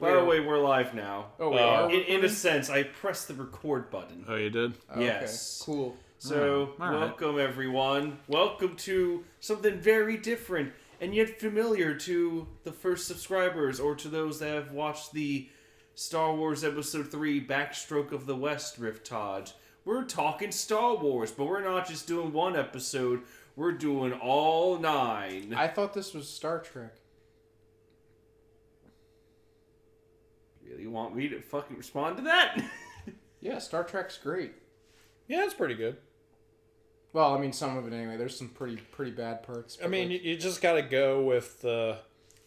By the way, we're live now. Oh, we are? In a sense, I pressed the record button. Oh, you did? Yes. Okay. Cool. So, welcome everyone. Welcome to something very different and yet familiar to the first subscribers or to those that have watched the Star Wars Episode 3 Backstroke of the West Riftage. We're talking Star Wars, but we're not just doing one episode. We're doing all 9. I thought this was Star Trek. Really want me to fucking respond to that? Yeah, Star Trek's great. Yeah, it's pretty good. Well, I mean, some of it anyway. There's some pretty bad parts. I mean, you just got to go with the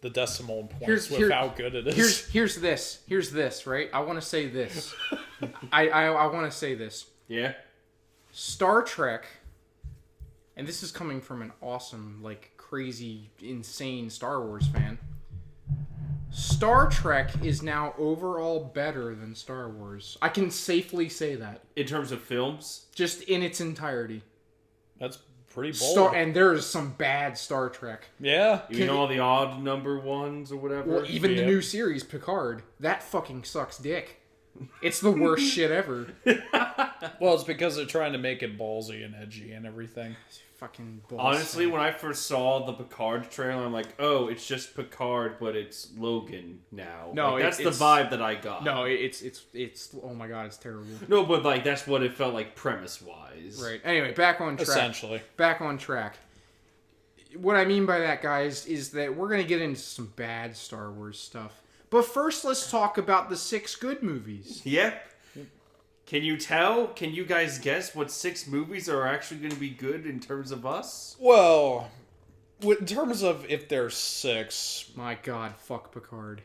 decimal points with how good it is. Here's this, right? I want to say this. I want to say this. Yeah. Star Trek, and this is coming from an awesome, like, crazy, insane Star Wars fan. Star Trek is now overall better than Star Wars. I can safely say that. In terms of films? Just in its entirety. That's pretty bold. And there's some bad Star Trek. Yeah. You know all the odd number ones or whatever? Well, even the new series, Picard, that fucking sucks dick. It's the worst shit ever. Well, it's because they're trying to make it ballsy and edgy and everything. Fucking bullshit. Honestly, when I first saw the Picard trailer, I'm like, oh, it's just Picard, but it's Logan now. No, like, that's the vibe that I got. No, it's oh my god, it's terrible. No, but like that's what it felt like premise-wise. Right. Anyway, back on track. Essentially. Back on track. What I mean by that, guys, is that we're going to get into some bad Star Wars stuff. But first, let's talk about the 6 good movies. Yep. Can you tell? Can you guys guess what 6 movies are actually going to be good in terms of us? Well, in terms of if there's 6... My god, fuck Picard.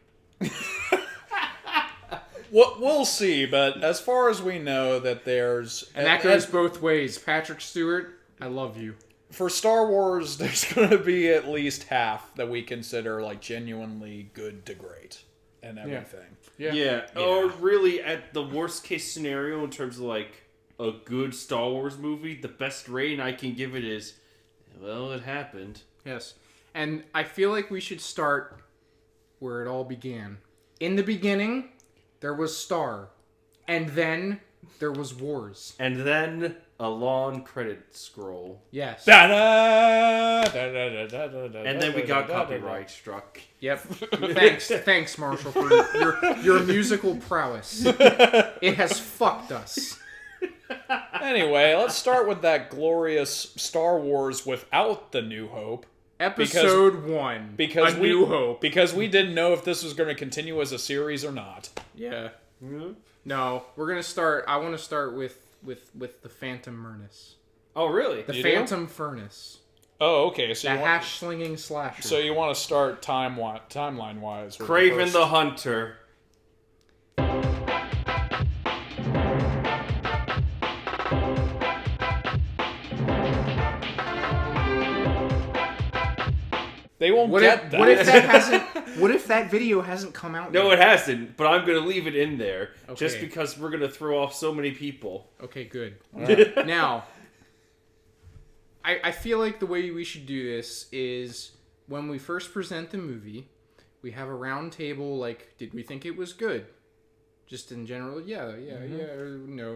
We'll see, but as far as we know that there's... And that goes both ways. Patrick Stewart, I love you. For Star Wars, there's going to be at least half that we consider like genuinely good to great and everything. Yeah. Or really, at the worst case scenario, in terms of like a good Star Wars movie, the best rating I can give it is, well, it happened. Yes. And I feel like we should start where it all began. In the beginning, there was Star. And then there was Wars. And then a long credit scroll. Yes. And then we got copyright struck. Yep. Thanks, Marshall, for your musical prowess. It has fucked us. Anyway, let's start with that glorious Star Wars without the New Hope. Episode 1. Because New Hope. Because we didn't know if this was going to continue as a series or not. Yeah. No, we're gonna start. I want to start with the Phantom Menace. Oh, really? The Phantom Furnace. Oh, okay. So the you hash-slinging slasher. So you want to start timeline-wise. Kraven the Hunter. They won't get that. What if that video hasn't come out No, yet? it hasn't, but I'm going to leave it in there. Okay. Just because we're going to throw off so many people. Okay, good. Right. Now, I feel like the way we should do this is when we first present the movie, we have a round table, like, did we think it was good? Just in general, yeah, or no,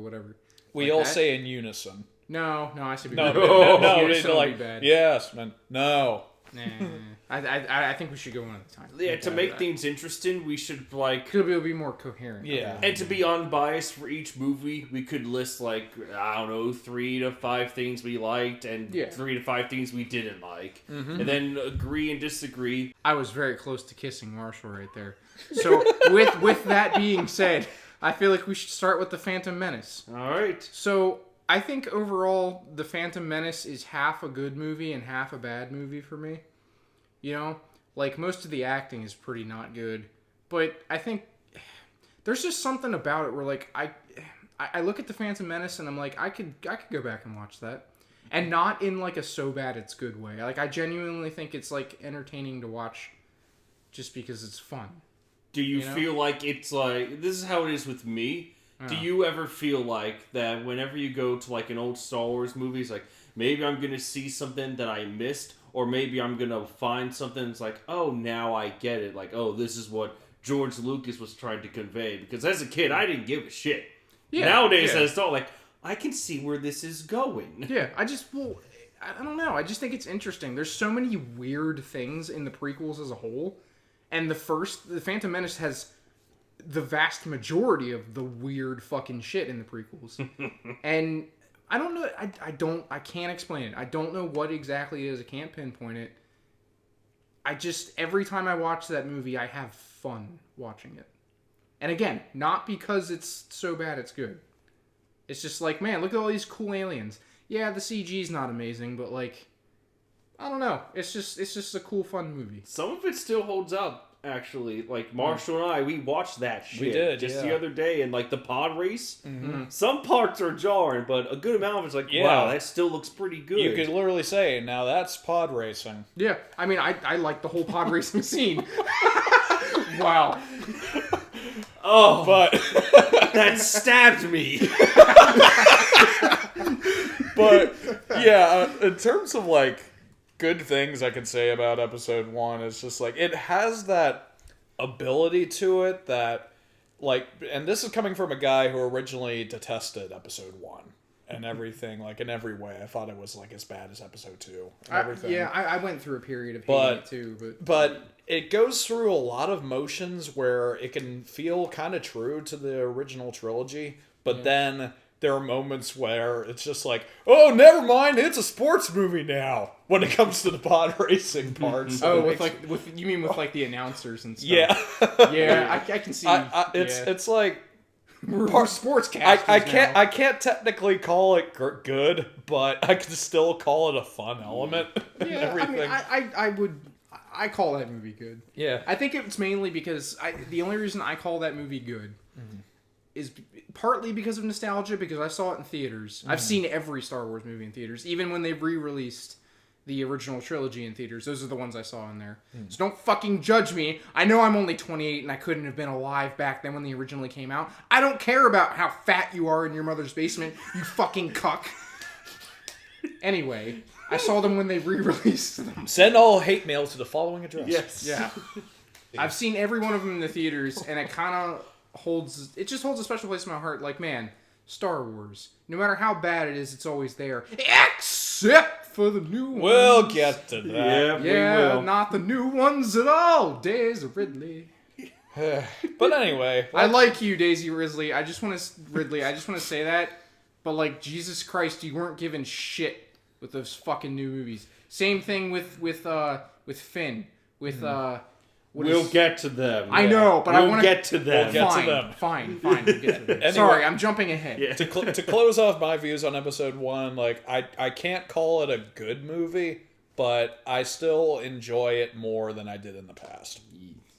whatever. We like all that. say in unison. No, I said No, unison they're would like, be bad. yes, man, no. Nah. I think we should go one at a time. Yeah, to make things interesting, we should, like... It'll be more coherent. Yeah. And to be unbiased for each movie, we could list, like, I don't know, 3 to 5 things we liked and 3 to 5 things we didn't like. Mm-hmm. And then agree and disagree. I was very close to kissing Marshall right there. So, with that being said, I feel like we should start with The Phantom Menace. All right. So, I think overall, The Phantom Menace is half a good movie and half a bad movie for me. You know? Like, most of the acting is pretty not good. But I think there's just something about it where, like, I look at The Phantom Menace and I'm like, I could go back and watch that. And not in, like, a so bad it's good way. Like, I genuinely think it's, like, entertaining to watch just because it's fun. Do you feel like it's like... This is how it is with me. Do you ever feel like that whenever you go to, like, an old Star Wars movie, it's like, maybe I'm going to see something that I missed, or maybe I'm going to find something that's like, oh, now I get it. Like, oh, this is what George Lucas was trying to convey. Because as a kid, I didn't give a shit. Yeah, Nowadays, yeah. as an adult, like, I can see where this is going. Yeah, I don't know. I just think it's interesting. There's so many weird things in the prequels as a whole. And the Phantom Menace has the vast majority of the weird fucking shit in the prequels. And I don't know. I can't explain it. I don't know what exactly it is. I can't pinpoint it. Every time I watch that movie, I have fun watching it. And again, not because it's so bad it's good. It's just like, man, look at all these cool aliens. Yeah, the CG's not amazing, but like, I don't know. It's just a cool, fun movie. Some of it still holds up, actually. Like, Marshall and I, we watched that shit. We did, just the other day, and like the pod race. Mm-hmm. Some parts are jarring, but a good amount of it's like, Yeah. wow, that still looks pretty good. You could literally say, now that's pod racing. Yeah, I mean, I like the whole pod racing scene. Wow. Oh, But that stabbed me. But yeah, in terms of like good things I can say about episode 1, it's just like it has that ability to it that like, and this is coming from a guy who originally detested episode 1 and everything, like in every way. I thought it was like as bad as episode 2 and everything. I went through a period of hating it too, But it goes through a lot of motions where it can feel kind of true to the original trilogy, but then there are moments where it's just like, oh, never mind, it's a sports movie now when it comes to the pod racing parts. Oh, you mean with like the announcers and stuff? Yeah. Yeah, I can see. It's like We're sportscasters I can't technically call it good, but I can still call it a fun element. And Yeah, everything. I mean, I call that movie good. Yeah. I think it's mainly because the only reason I call that movie good is partly because of nostalgia, because I saw it in theaters. I've seen every Star Wars movie in theaters, even when they re-released the original trilogy in theaters. Those are the ones I saw in there. So don't fucking judge me. I know I'm only 28 and I couldn't have been alive back then when they originally came out. I don't care about how fat you are in your mother's basement, you fucking cuck. Anyway, I saw them when they re-released them. Send all hate mail to the following address. Yes. Yeah. I've seen every one of them in the theaters, and it kind of holds a special place in my heart. Like, man, Star Wars, no matter how bad it is, it's always there. Except for the new ones. We'll get to that. Yeah, we will. Not the new ones at all. Daisy Ridley. But anyway, I like you, Daisy Ridley. I just want to say that. But like, Jesus Christ, you weren't given shit with those fucking new movies. Same thing with Finn. We'll get to them. I know, but I we'll want to get to them. We'll get to them. Fine. We'll get to them. Anyway. Sorry, I'm jumping ahead. Yeah. to close off my views on episode 1, like I can't call it a good movie, but I still enjoy it more than I did in the past.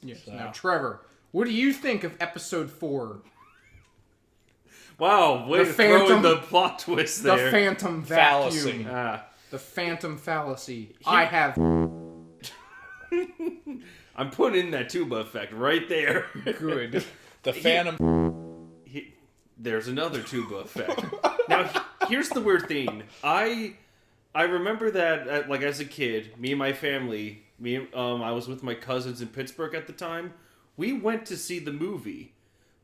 Yes. Now, Trevor, what do you think of episode 4? Wow, way The to throw in Phantom- the plot twist there. The Phantom Fallacy. Vacuum. Ah. The Phantom Fallacy. I have I'm putting in that tuba effect right there. good. The Phantom. There's another tuba effect. Now, here's the weird thing. I remember that, like, as a kid, me and my family, I was with my cousins in Pittsburgh at the time. We went to see the movie.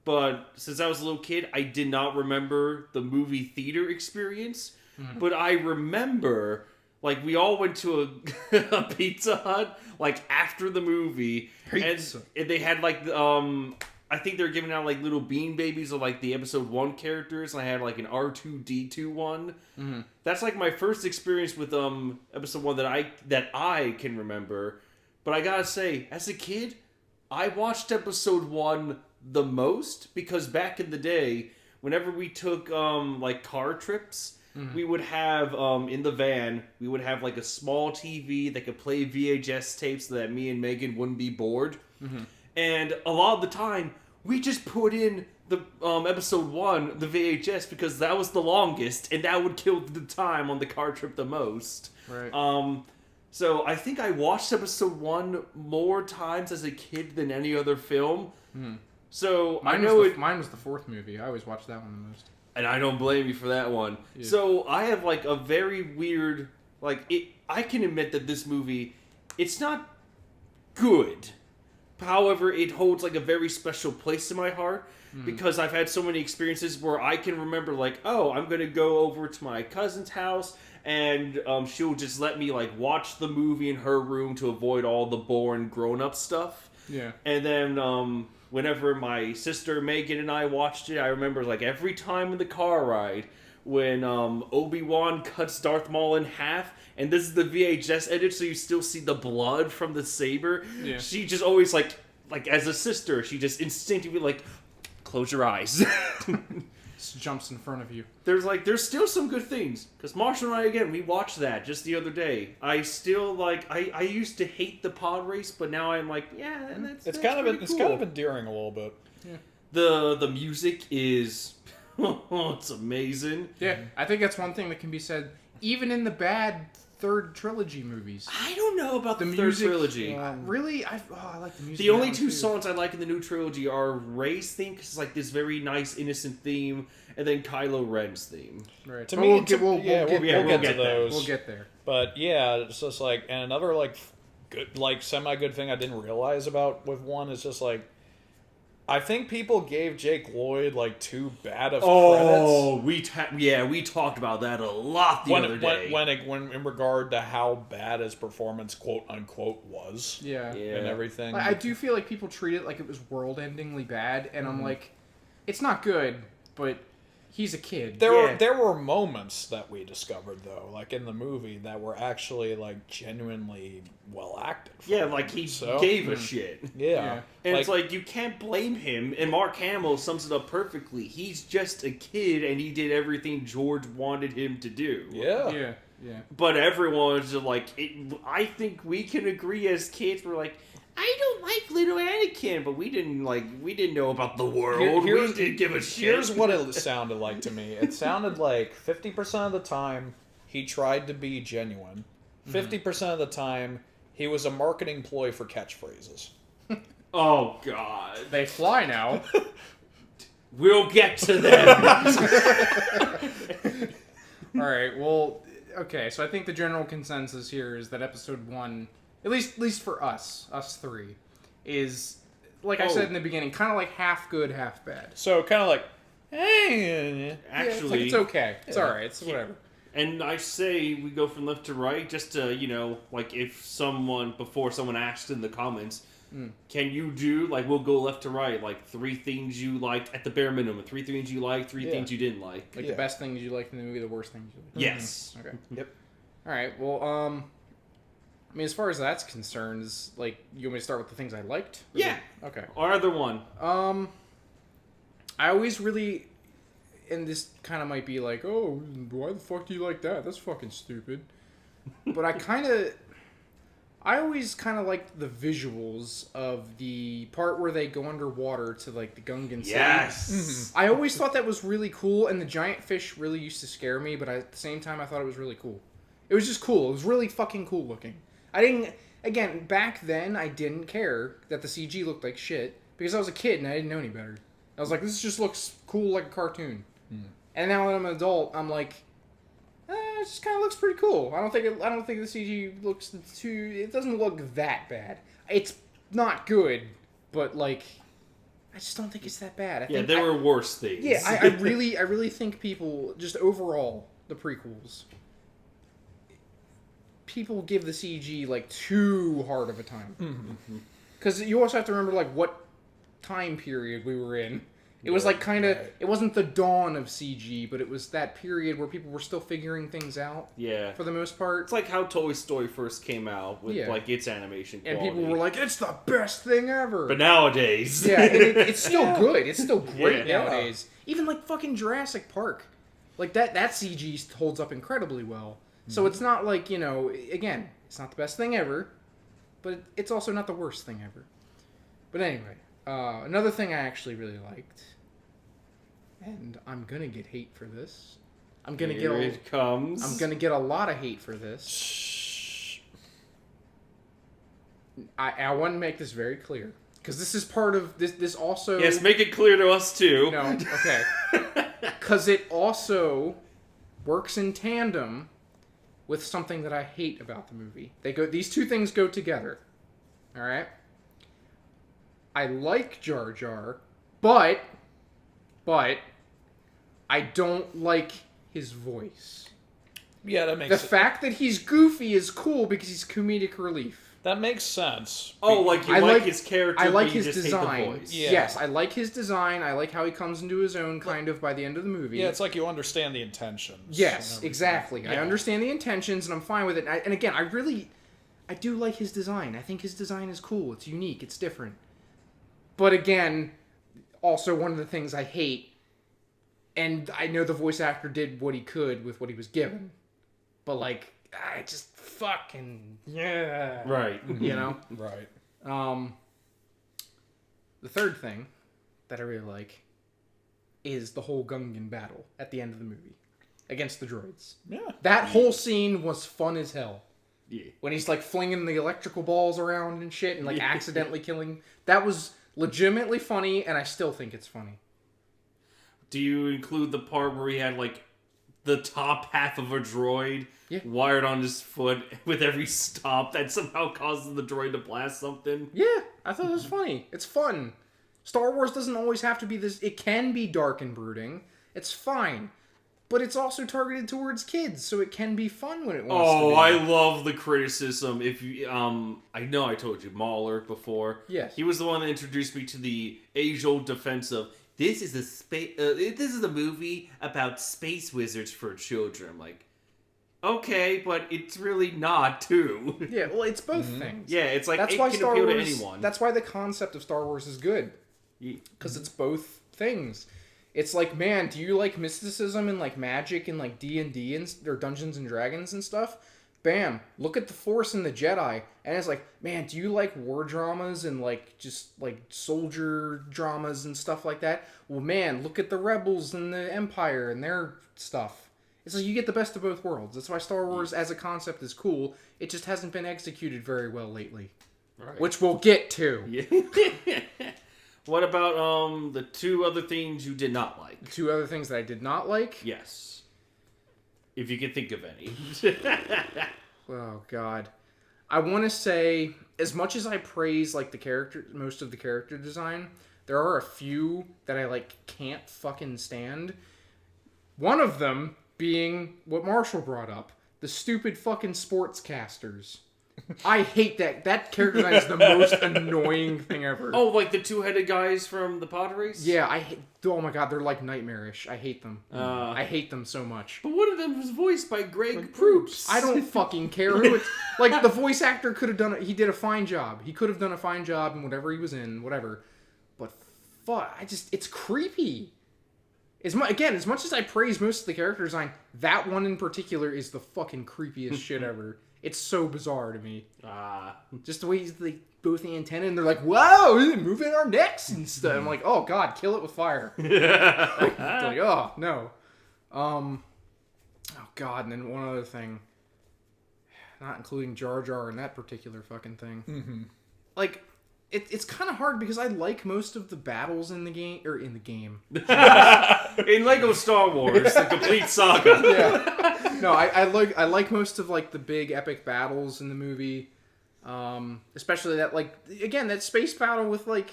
But since I was a little kid, I did not remember the movie theater experience. But I remember, like, we all went to a Pizza Hut, like, after the movie. Pizza. And they had, like, I think they were giving out, like, little bean babies of, like, the episode 1 characters. And I had, like, an R2-D2 one. Mm-hmm. That's, like, my first experience with episode 1 that I can remember. But I gotta say, as a kid, I watched episode 1 the most, because back in the day, whenever we took like car trips, we would have in the van, we would have like a small TV that could play VHS tapes so that me and Megan wouldn't be bored. And a lot of the time we just put in the episode 1, the VHS, because that was the longest and that would kill the time on the car trip the most. Right. So I think I watched episode 1 more times as a kid than any other film. So Mine was the 4th movie. I always watched that one the most. And I don't blame you for that one. Yeah. So I have like a very weird, like, I can admit that this movie, it's not good, However, it holds like a very special place in my heart because I've had so many experiences where I can remember like, oh, I'm gonna go over to my cousin's house and she'll just let me like watch the movie in her room to avoid all the boring grown-up stuff. Yeah. And then whenever my sister Megan and I watched it, I remember like every time in the car ride when Obi-Wan cuts Darth Maul in half, and this is the VHS edit, so you still see the blood from the saber. Yeah. She just always like as a sister, she just instinctively like, close your eyes. Just jumps in front of you. There's still some good things, because Marshall and I, again, we watched that just the other day. I still like, I used to hate the pod race, but now I'm like, yeah, and It's kind of endearing a little bit. Yeah. The music is it's amazing. Yeah, I think that's one thing that can be said even in the bad third trilogy movies. I don't know about the third music, trilogy. Really? I like the music. The only two too. songs I like in the new trilogy are Rey's theme, because it's like this very nice, innocent theme, and then Kylo Ren's theme. Right. To But me, we'll get to there. those. We'll get there. But yeah, it's just like, and another like good, like semi-good thing I didn't realize about with one is just like, I think people gave Jake Lloyd like too bad of credits. We talked about that a lot the other day. When in regard to how bad his performance, quote unquote, was. Yeah. And everything. I do feel like people treat it like it was world-endingly bad, and I'm like, it's not good, but he's a kid. There were moments that we discovered though, like in the movie, that were actually like genuinely well acted. Yeah, like he gave a shit. Yeah. And it's like, you can't blame him, and Mark Hamill sums it up perfectly. He's just a kid, and he did everything George wanted him to do. Yeah. But everyone's just like, I think we can agree as kids, we're like, I don't like little Anakin, but we didn't know about the world. We didn't give a shit. Here's what it sounded like to me. It sounded like 50% of the time he tried to be genuine. 50% of the time he was a marketing ploy for catchphrases. Oh God, They fly now. we'll get to them. All right. Well, okay. So I think the general consensus here is that episode 1, at least for us three, is, like I said in the beginning, kind of like half good, half bad. So kind of like, hey, Actually, it's okay. It's all right. It's whatever. And I say we go from left to right, just to, like before someone asked in the comments, can you do, like, we'll go left to right, like 3 things you liked at the bare minimum, 3 things you liked, 3 things you didn't like. Like the best things you liked in the movie, the worst things you liked. Yes. Okay. Yep. All right. Well, I mean, as far as that's concerned, is like, you want me to start with the things I liked? Yeah. Okay. Either one. I always really, and this kind of might be like, oh, why the fuck do you like that? That's fucking stupid. But I always kind of liked the visuals of the part where they go underwater to, like, the Gungan City. Yes! I always thought that was really cool, and the giant fish really used to scare me, but at the same time, I thought it was really cool. It was just cool. It was really fucking cool looking. Again, back then, I didn't care that the CG looked like shit, because I was a kid and I didn't know any better. I was like, this just looks cool like a cartoon. And now that I'm an adult, I'm like, it just kind of looks pretty cool. I don't think the CG looks it doesn't look that bad. It's not good, but like, I just don't think it's that bad. There were worse things. Yeah, I really think people, just overall, the prequels, people give the CG like too hard of a time. Because you also have to remember like what time period we were in. It was like kind of, it wasn't the dawn of CG, but it was that period where people were still figuring things out. Yeah. For the most part. It's like how Toy Story first came out with like its animation quality. And people were like, it's the best thing ever. But nowadays. Yeah, and it's still good. It's still great nowadays. Even like fucking Jurassic Park. Like that CG holds up incredibly well. So it's not like, again, it's not the best thing ever, but it's also not the worst thing ever. But anyway, another thing I actually really liked, and I'm gonna get hate for this. I'm gonna get a lot of hate for this. I want to make this very clear, because this is part of this also. Yes, make it clear to us too. No, okay. Because it also works in tandem with something that I hate about the movie. These two things go together. All right? I like Jar Jar, but I don't like his voice. Yeah, that makes The sense. fact that he's goofy is cool because he's comedic relief. That makes sense. Oh, like you like his character, I like but you his just design. hate the voice. Yeah. Yes, I like his design. I like how he comes into his own kind of by the end of the movie. Yeah, it's like you understand the intentions. Yes, and exactly. Yeah. I understand the intentions, and I'm fine with it. And again, I do like his design. I think his design is cool. It's unique. It's different. But again, also one of the things I hate, and I know the voice actor did what he could with what he was given, but like, I just fucking yeah, Right. you know. Right. The third thing that I really like is the whole Gungan battle at the end of the movie against the droids. Yeah. That whole scene was fun as hell. Yeah. When he's like flinging the electrical balls around and shit and like accidentally killing. That was legitimately funny, and I still think it's funny. Do you include the part where he had like the top half of a droid wired on his foot with every stop that somehow causes the droid to blast something? Yeah, I thought it was funny. It's fun. Star Wars doesn't always have to be this. It can be dark and brooding. It's fine. But it's also targeted towards kids, so it can be fun when it wants to be. Oh, I love the criticism. If you, I know I told you Mahler before. Yes. He was the one that introduced me to the age-old defense of this is a movie about space wizards for children. I'm like, okay, but it's really not too. Yeah, well, it's both things. Yeah, it's like That's it why can Star appeal Wars. to anyone. That's why the concept of Star Wars is good, because it's both things. It's like, man, do you like mysticism and like magic and like D&D and or Dungeons and Dragons and stuff? Bam! Look at the Force and the Jedi, and it's like, man, do you like war dramas and like just like soldier dramas and stuff like that? Well, man, look at the Rebels and the Empire and their stuff. It's like you get the best of both worlds. That's why Star Wars as a concept is cool. It just hasn't been executed very well lately, Right. which we'll get to. Yeah. What about the two other things you did not like? Two other things that I did not like. Yes. If you can think of any. Oh God, I want to say as much as I praise like the character, most of the character design, there are a few that I like can't fucking stand. One of them being what Marshall brought up: the stupid fucking sportscasters. I hate that. That character design is the most annoying thing ever. Oh, like the two-headed guys from the pod race? Yeah, I hate. Oh my God, they're like nightmarish. I hate them. Uh, I hate them so much. But one of them was voiced by Greg Proops. I don't fucking care who it's... Like, the voice actor could have done it. He did a fine job. He could have done a fine job in whatever he was in, whatever. But, fuck, it's creepy. As much as I praise most of the character design, that one in particular is the fucking creepiest shit ever. It's so bizarre to me. Just the way he's like both the antenna and they're like, whoa, we're moving our necks and stuff. I'm like, oh God, kill it with fire. Like, oh no. Oh God, and then one other thing. Not including Jar Jar in that particular fucking thing. Mm-hmm. Like, it's kind of hard because I like most of the battles in the game, or in the game. In Lego Star Wars, the complete saga. Yeah. No, I like most of like the big epic battles in the movie. Especially that like again that space battle with like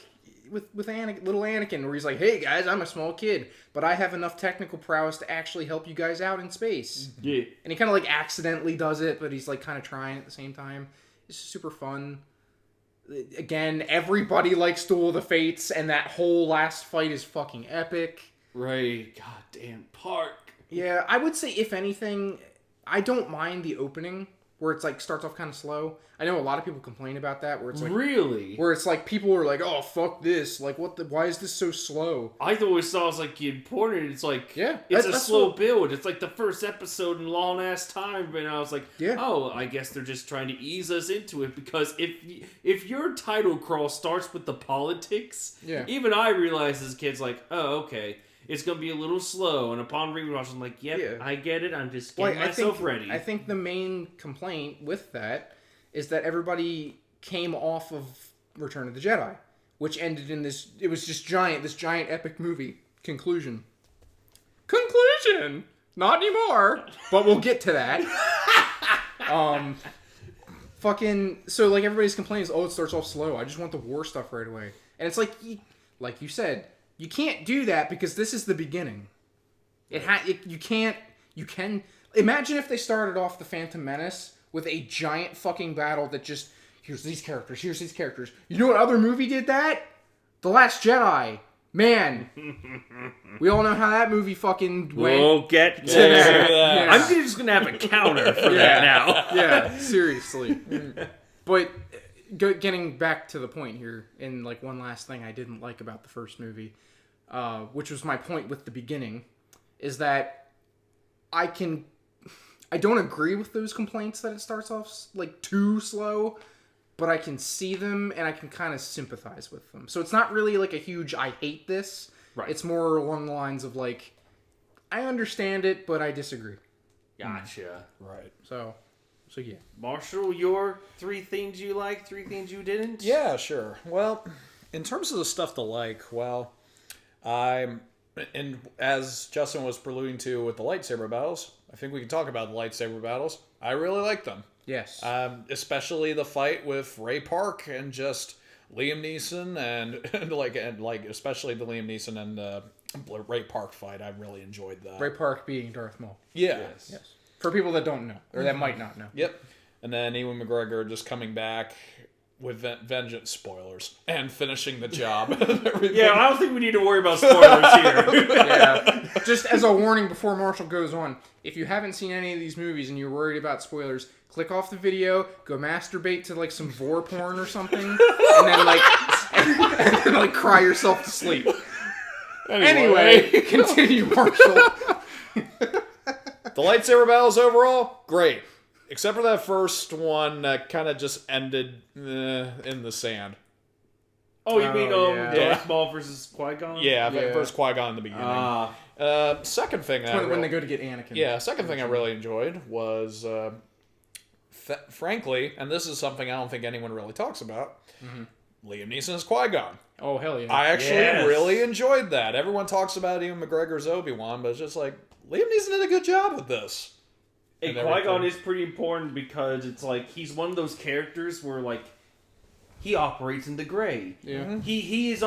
with Anakin, little Anakin, where he's like, "Hey guys, I'm a small kid, but I have enough technical prowess to actually help you guys out in space." Yeah. And he kind of like accidentally does it, but he's like kind of trying at the same time. It's super fun. Again, everybody likes Duel of the Fates, and that whole last fight is fucking epic. Right. Goddamn park. Yeah, I would say if anything, I don't mind the opening where it's like starts off kind of slow. I know a lot of people complain about that where it's like Really? where it's like people are like, "Oh, fuck this. Like why is this so slow?" I always thought it was like important. It's like Yeah, it's a that's slow what- build. It's like the first episode in a long ass time, and I was like, Yeah. oh, I guess they're just trying to ease us into it because if your title crawl starts with the politics, Yeah. even I realized as a kid's like, oh, okay, it's gonna be a little slow. And upon rewatch, I'm like, yep, Yeah. I get it. I'm just Well, getting myself ready. I think the main complaint with that is that everybody came off of Return of the Jedi, which ended in this. It was just this giant epic movie conclusion. Conclusion, not anymore. But we'll get to that. Fucking so like everybody's complaining is, oh, it starts off slow. I just want the war stuff right away. And it's like you said, you can't do that because this is the beginning. You can imagine if they started off the Phantom Menace with a giant fucking battle that just, here's these characters. You know what other movie did that? The Last Jedi. Man, we all know how that movie fucking went. We'll get to that. Yeah. I'm just going to have a counter for that now. Yeah, seriously. But getting back to the point here, and like one last thing I didn't like about the first movie, which was my point with the beginning, is that I don't agree with those complaints that it starts off like too slow, but I can see them and I can kind of sympathize with them. So it's not really like a huge I hate this. Right. It's more along the lines of like, I understand it, but I disagree. Gotcha. Right. So yeah. Marshall, your 3 things you liked, 3 things you didn't? Yeah, sure. Well, in terms of the stuff to like, well, and as Justin was preluding to with the lightsaber battles, I think we can talk about the lightsaber battles. I really like them. Yes. Especially the fight with Ray Park and just Liam Neeson and especially the Liam Neeson and Ray Park fight. I really enjoyed that. Ray Park being Darth Maul. Yeah. Yes. For people that don't know, or that might not know. Yep. And then Ewan McGregor just coming back with vengeance spoilers and finishing the job. Yeah, I don't think we need to worry about spoilers here. Yeah. Just as a warning before Marshall goes on, if you haven't seen any of these movies and you're worried about spoilers, click off the video, go masturbate to like some vor porn or something, and then like cry yourself to sleep. Anyway, continue, Marshall. The lightsaber battles overall, great. Except for that first one that kind of just ended in the sand. Oh, you mean yeah. Darth Maul versus Qui-Gon? Yeah, versus Qui-Gon in the beginning. Second thing When they go to get Anakin. Yeah, second thing I really enjoyed was, frankly, and this is something I don't think anyone really talks about, Liam Neeson as Qui-Gon. Oh, hell yeah. I actually really enjoyed that. Everyone talks about Ewan McGregor's Obi-Wan, but it's just like, Liam Neeson did a good job with this. And Qui-Gon is pretty important because it's like he's one of those characters where like he operates in the gray. Yeah. Mm-hmm. He's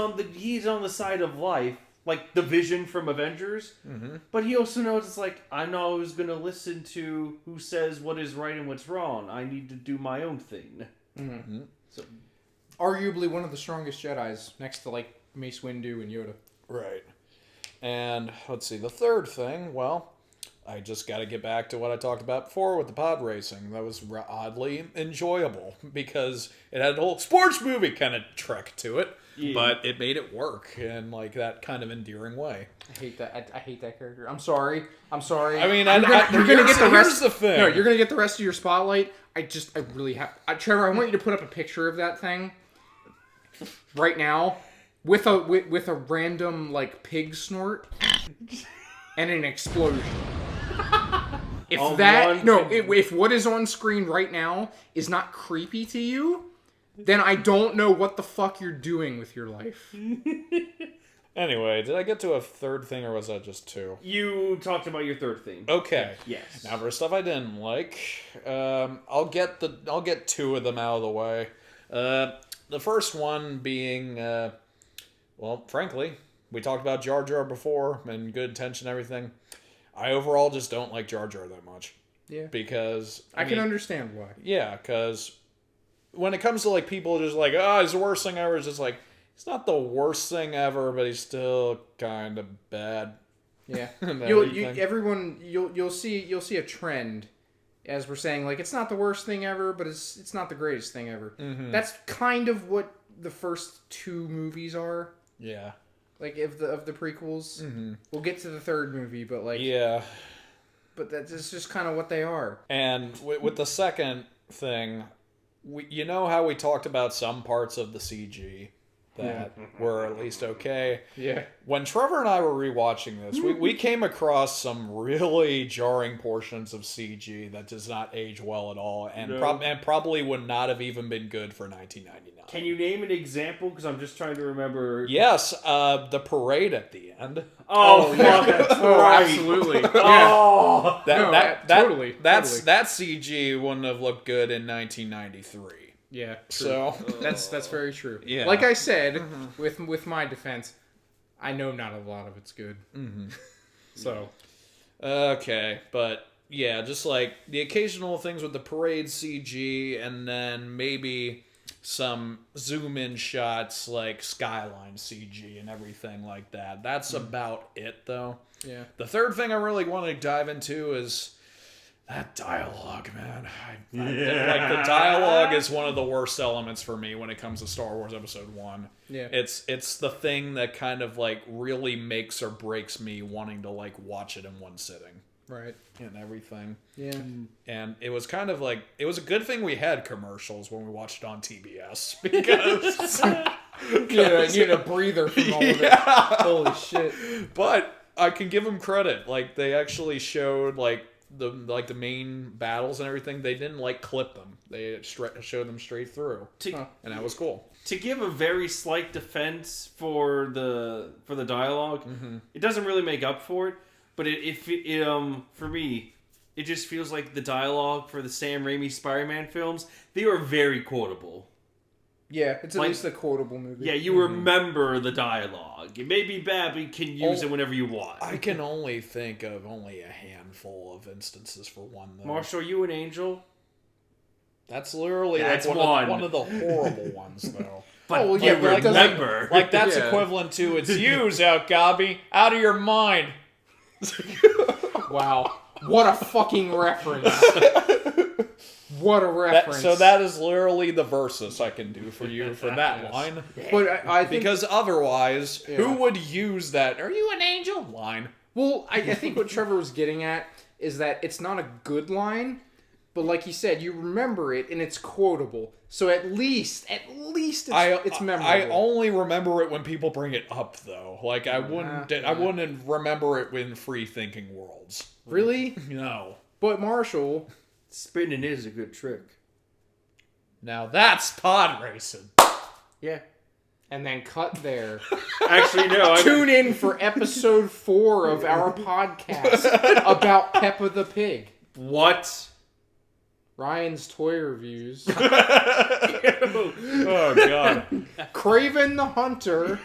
on the side of life, like the Vision from Avengers. Mm-hmm. But he also knows it's like I'm not always going to listen to who says what is right and what's wrong. I need to do my own thing. Mm-hmm. So, arguably one of the strongest Jedis, next to like Mace Windu and Yoda. Right. And let's see, the third thing, well, I just got to get back to what I talked about before with the pod racing. That was oddly enjoyable because it had a whole sports movie kind of trek to it, but it made it work in like that kind of endearing way. I hate that. I hate that character. I'm sorry. I mean, you're gonna get the rest of the thing. No, you're gonna get the rest of your spotlight. I really have. Trevor, I want you to put up a picture of that thing right now with a random like pig snort and an explosion. If what is on screen right now is not creepy to you, then I don't know what the fuck you're doing with your life. Anyway, did I get to a third thing or was that just 2? You talked about your third thing. Okay. Yes. Now for stuff I didn't like, I'll get 2 of them out of the way. The first one being, well, frankly, we talked about Jar Jar before and good intention and everything. I overall just don't like Jar Jar that much. Yeah. Because I can understand why. Yeah, because when it comes to like people just like, he's the worst thing ever, it's just like, he's not the worst thing ever, but he's still kind of bad. Yeah. You'll see a trend as we're saying, like, it's not the worst thing ever, but it's not the greatest thing ever. Mm-hmm. That's kind of what the first 2 movies are. Yeah. Like, of the prequels. Mm-hmm. We'll get to the third movie, but like... Yeah. But that's just kind of what they are. And with the second thing, you know how we talked about some parts of the CG that were at least okay? Yeah. When Trevor and I were rewatching this, we came across some really jarring portions of CG that does not age well at all, and probably would not have even been good for 1999. Can you name an example? Because I'm just trying to remember. Yes, the parade at the end. Oh, yeah, that's right. Absolutely. Oh, totally. That CG wouldn't have looked good in 1993. Yeah, true. So that's very true. Yeah. Like I said, with my defense, I know not a lot of it's good. Mm-hmm. So okay, but yeah, just like the occasional things with the parade CG, and then maybe some zoom in shots like skyline CG and everything like that. That's about it, though. yeah. The third thing I really want to dive into is that dialogue, man. Like, the dialogue is one of the worst elements for me when it comes to Star Wars Episode 1. Yeah. It's the thing that kind of, like, really makes or breaks me wanting to, like, watch it in one sitting. Right. And everything. Yeah. And it was kind of like, it was a good thing we had commercials when we watched it on TBS. Because... Yeah, you need a breather from all of it. Holy shit. But I can give them credit. Like, they actually showed, like the main battles and everything. They didn't, like, clip them. They showed them straight through. And that was cool. To give a very slight defense for the dialogue, it doesn't really make up for it. But for me, it just feels like the dialogue for the Sam Raimi Spider-Man films, they are very quotable. Yeah, it's at least a quotable movie. Yeah, you remember the dialogue. It may be bad, but you can use it whenever you want. I can only think of only a handful of instances for one, though. Marshall, are you an angel? That's literally That's one of the horrible ones, though. But well, yeah, but remember. Like, that's equivalent to, it's you, Zalgabi, out of your mind. Wow. What a fucking reference. What a reference. So that is literally the versus I can do for you for that line. But I think... Because otherwise, who would use that, "Are you an angel?" line? Well, I think what Trevor was getting at is that it's not a good line, but like he said, you remember it and it's quotable. So at least it's memorable. I only remember it when people bring it up, though. Like, I wouldn't remember it in Free Thinking Worlds. Really? No. But Marshall... Spinning is a good trick. Now that's pod racing. Yeah. And then cut there. Actually, no. Tune in for episode 4 of our podcast about Peppa the Pig. What? Ryan's toy reviews. Oh, God. Kraven the Hunter.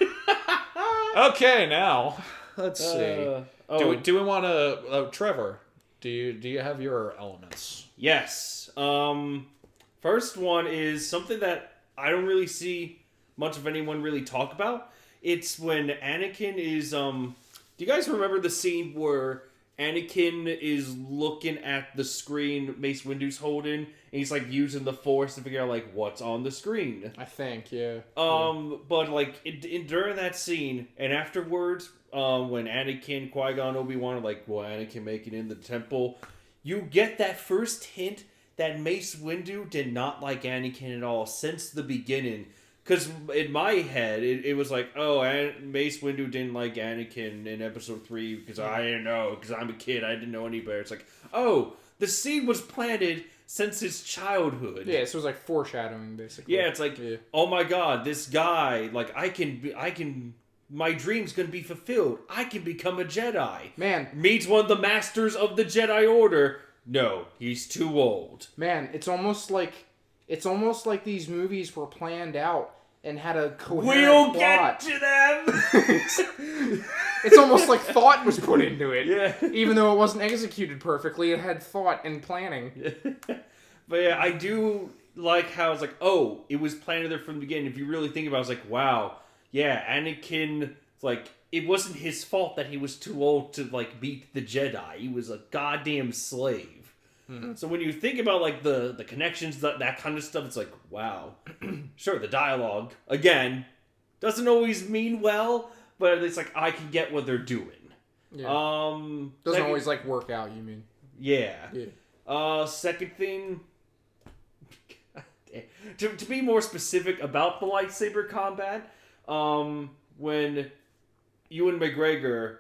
Okay, now, let's see. Oh. Do we want to... Trevor, do you have your elements? Yes. First one is something that I don't really see much of anyone really talk about. It's when Anakin is... do you guys remember the scene where Anakin is looking at the screen Mace Windu's holding, and he's, like, using the Force to figure out, like, what's on the screen? I think, yeah. But, like, during that scene, and afterwards, when Anakin, Qui-Gon, Obi-Wan are like, will Anakin make it in the temple? You get that first hint that Mace Windu did not like Anakin at all since the beginning. Because in my head, it was like, oh, Mace Windu didn't like Anakin in Episode 3 because I didn't know, because I'm a kid, I didn't know any better. It's like, oh, the seed was planted since his childhood. Yeah, so it was like foreshadowing, basically. Yeah, it's like, oh my god, this guy, like, my dream's gonna be fulfilled. I can become a Jedi. Man. Meets one of the masters of the Jedi Order. No, he's too old. Man, it's almost like these movies were planned out and had a coherent We'll plot. get to them! It's almost like thought was put into it. Yeah. Even though it wasn't executed perfectly, it had thought and planning. But yeah, I do like how it's like, oh, it was planted there from the beginning. If you really think about it, it's like, wow, yeah, Anakin, like, it wasn't his fault that he was too old to, like, beat the Jedi. He was a goddamn slave. Mm-hmm. So when you think about, like, the connections, that kind of stuff, it's like, wow. Sure, the dialogue, again, doesn't always mean well, but it's like, I can get what they're doing. Yeah. Doesn't always, like, work out, you mean. Yeah. Yeah. Second thing... to be more specific about the lightsaber combat, when Ewan McGregor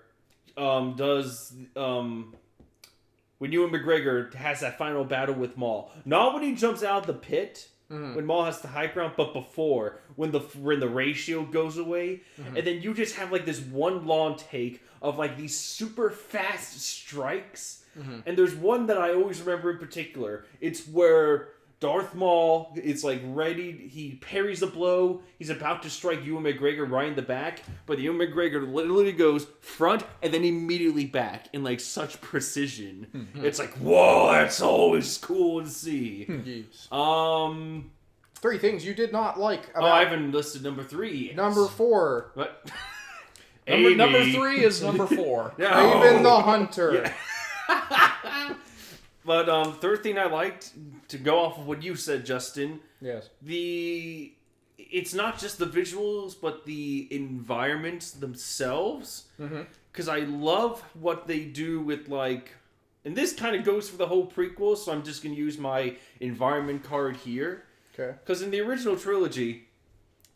when Ewan McGregor has that final battle with Maul. Not when he jumps out of the pit, when Maul has the high ground, but before, when the ray shield goes away, and then you just have, like, this one long take of, like, these super fast strikes, and there's one that I always remember in particular. It's where Darth Maul is like ready. He parries the blow. He's about to strike Ewan McGregor right in the back, but Ewan McGregor literally goes front and then immediately back in like such precision. It's like, whoa, that's always cool to see. Yes. 3 things you did not like about... I haven't listed number 3. Number 4. What? Number 3 is number 4. Kraven the Hunter. Yeah. But third thing I liked, to go off of what you said, Justin. Yes. It's not just the visuals, but the environments themselves. Because I love what they do with like, and this kind of goes for the whole prequel, so I'm just going to use my environment card here. Okay. Because in the original trilogy,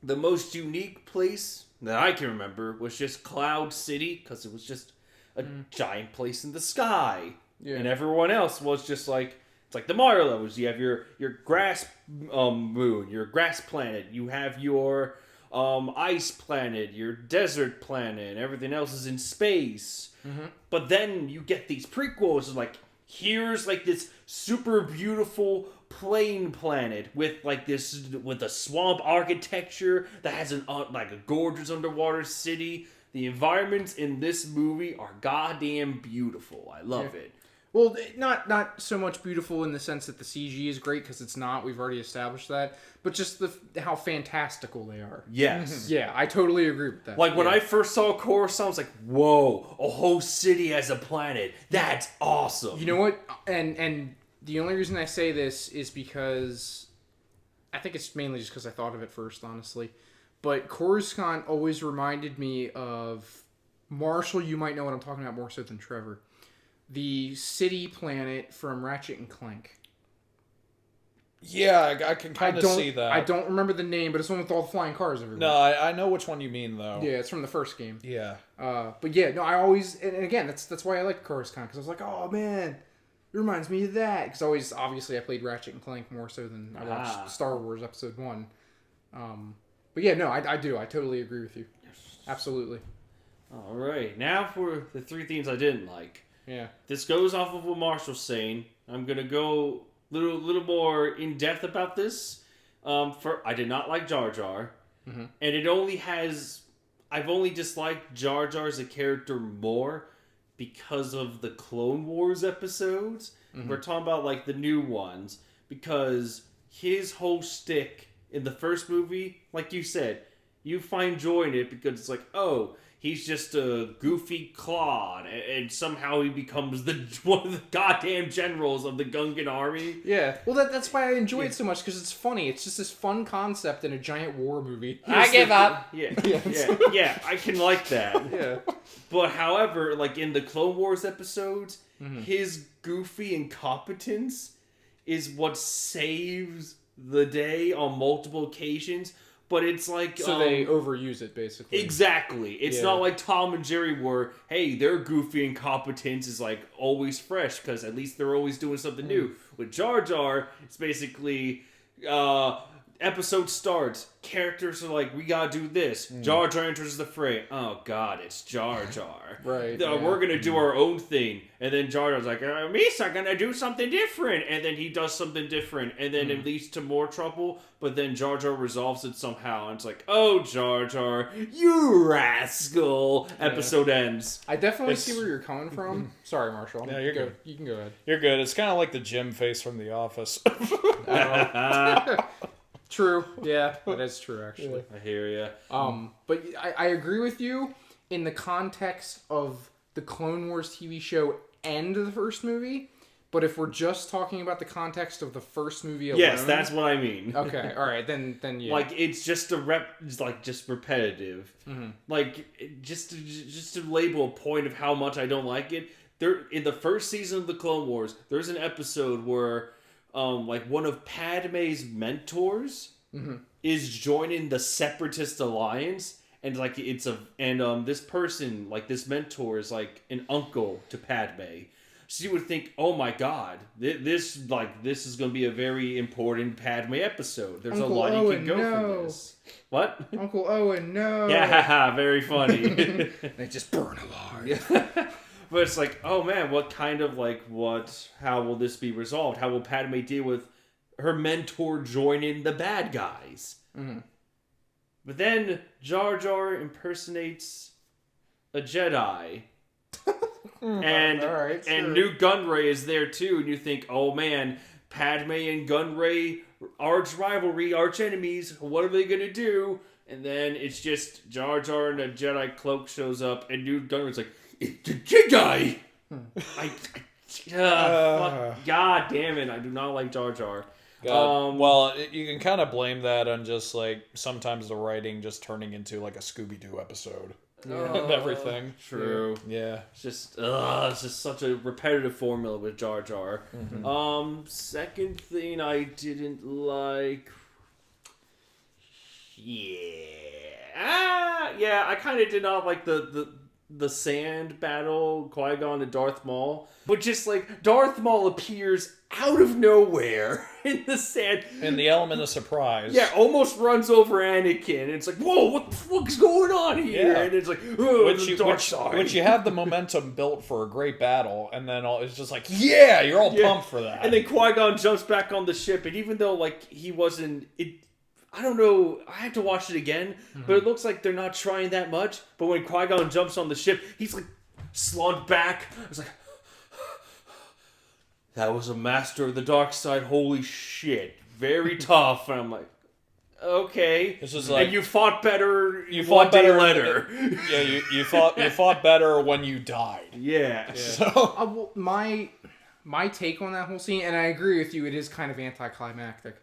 the most unique place that I can remember was just Cloud City, because it was just a giant place in the sky. Yeah. And everyone else was just like, it's like the Mario levels. You have your grass moon, your grass planet. You have your ice planet, your desert planet. Everything else is in space. But then you get these prequels, like, here's like this super beautiful plain planet with like this, with a swamp architecture that has like a gorgeous underwater city. The environments in this movie are goddamn beautiful. I love it. Well, not so much beautiful in the sense that the CG is great, because it's not. We've already established that. But just how fantastical they are. Yes. Yeah, I totally agree with that. Like, when I first saw Coruscant, I was like, whoa, a whole city as a planet. That's awesome. You know what? And the only reason I say this is because... I think it's mainly just because I thought of it first, honestly. But Coruscant always reminded me of... Marshall, you might know what I'm talking about more so than Trevor. The city planet from Ratchet and Clank. Yeah, I can kind of see that. I don't remember the name, but it's the one with all the flying cars everywhere. No, I know which one you mean, though. Yeah, it's from the first game. Yeah. But yeah, no, I always... And again, that's why I like Coruscant, because I was like, oh, man, it reminds me of that. Because obviously, I played Ratchet and Clank more so than I watched Star Wars Episode 1. But yeah, no, I do. I totally agree with you. Yes. Absolutely. All right. Now for the 3 things I didn't like. Yeah. This goes off of what Marshall's saying. I'm going to go little more in depth about this. I did not like Jar Jar. And it only has... I've only disliked Jar Jar as a character more because of the Clone Wars episodes. We're talking about like the new ones. Because his whole shtick in the first movie, like you said, you find joy in it because it's like, oh... He's just a goofy clod, and somehow he becomes one of the goddamn generals of the Gungan army. Yeah, well, that's why I enjoy it so much, because it's funny. It's just this fun concept in a giant war movie. I give up. Yeah, I can like that. Yeah. But however, like in the Clone Wars episodes, his goofy incompetence is what saves the day on multiple occasions. But it's like... So they overuse it, basically. Exactly. It's not like Tom and Jerry where, hey, their goofy incompetence is like always fresh because at least they're always doing something new. With Jar Jar, it's basically... episode starts. Characters are like, we gotta do this. Jar Jar enters the fray. Oh, God, it's Jar Jar. Right. We're gonna do our own thing. And then Jar Jar's like, Misa gonna do something different. And then he does something different. And then it leads to more trouble. But then Jar Jar resolves it somehow. And it's like, oh, Jar Jar, you rascal. Episode ends. I definitely see where you're coming from. Sorry, Marshall. Yeah, you're good. You can go ahead. You're good. It's kind of like the Jim face from The Office. True. Yeah, that is true, actually. I hear ya. But I agree with you in the context of the Clone Wars TV show and the first movie. But if we're just talking about the context of the first movie alone... Yes, that's what I mean. Okay, alright, then yeah. Like, it's just just repetitive. Like, just to label a point of how much I don't like it, in the first season of the Clone Wars, there's an episode where... like one of Padme's mentors is joining the Separatist Alliance, and like this person, like this mentor, is like an uncle to Padme. So you would think, oh my God, this is going to be a very important Padme episode. There's Uncle a lot Owen, you can go from this. What? Uncle Owen, no. Yeah, very funny. They just burn alive. But it's like, oh man, how will this be resolved? How will Padme deal with her mentor joining the bad guys. Mm-hmm. But then Jar Jar impersonates a Jedi. And All right, sure. and Newt Gunray is there too, and you think, oh man, Padme and Gunray, arch rivalry, arch enemies, what are they gonna do? And then it's just Jar Jar in a Jedi cloak shows up, and Newt Gunray's like, it's a Jedi! Fuck, God damn it, I do not like Jar Jar. Well, you can kind of blame that on just like sometimes the writing just turning into like a Scooby-Doo episode and everything. True. Yeah. It's just such a repetitive formula with Jar Jar. Mm-hmm. Second thing I didn't like. Yeah, I kind of did not like the sand battle, Qui-Gon and Darth Maul. But just like, Darth Maul appears out of nowhere in the sand. And the element of surprise. Yeah, almost runs over Anakin. And it's like, whoa, what the fuck's going on here? Yeah. And it's like, oh, the dark side. Which you have the momentum built for a great battle, and then it's just like, yeah, you're all pumped for that. And then Qui-Gon jumps back on the ship, and even though, like, he wasn't... I don't know, I have to watch it again, but it looks like they're not trying that much. But when Qui-Gon jumps on the ship, he's like, slugged back. It's like, that was a master of the dark side, holy shit. Very tough. And I'm like, okay. It's just like, and you fought better you fought day better later. Yeah, you fought better when you died. Yeah. So Well, my take on that whole scene, and I agree with you, it is kind of anticlimactic.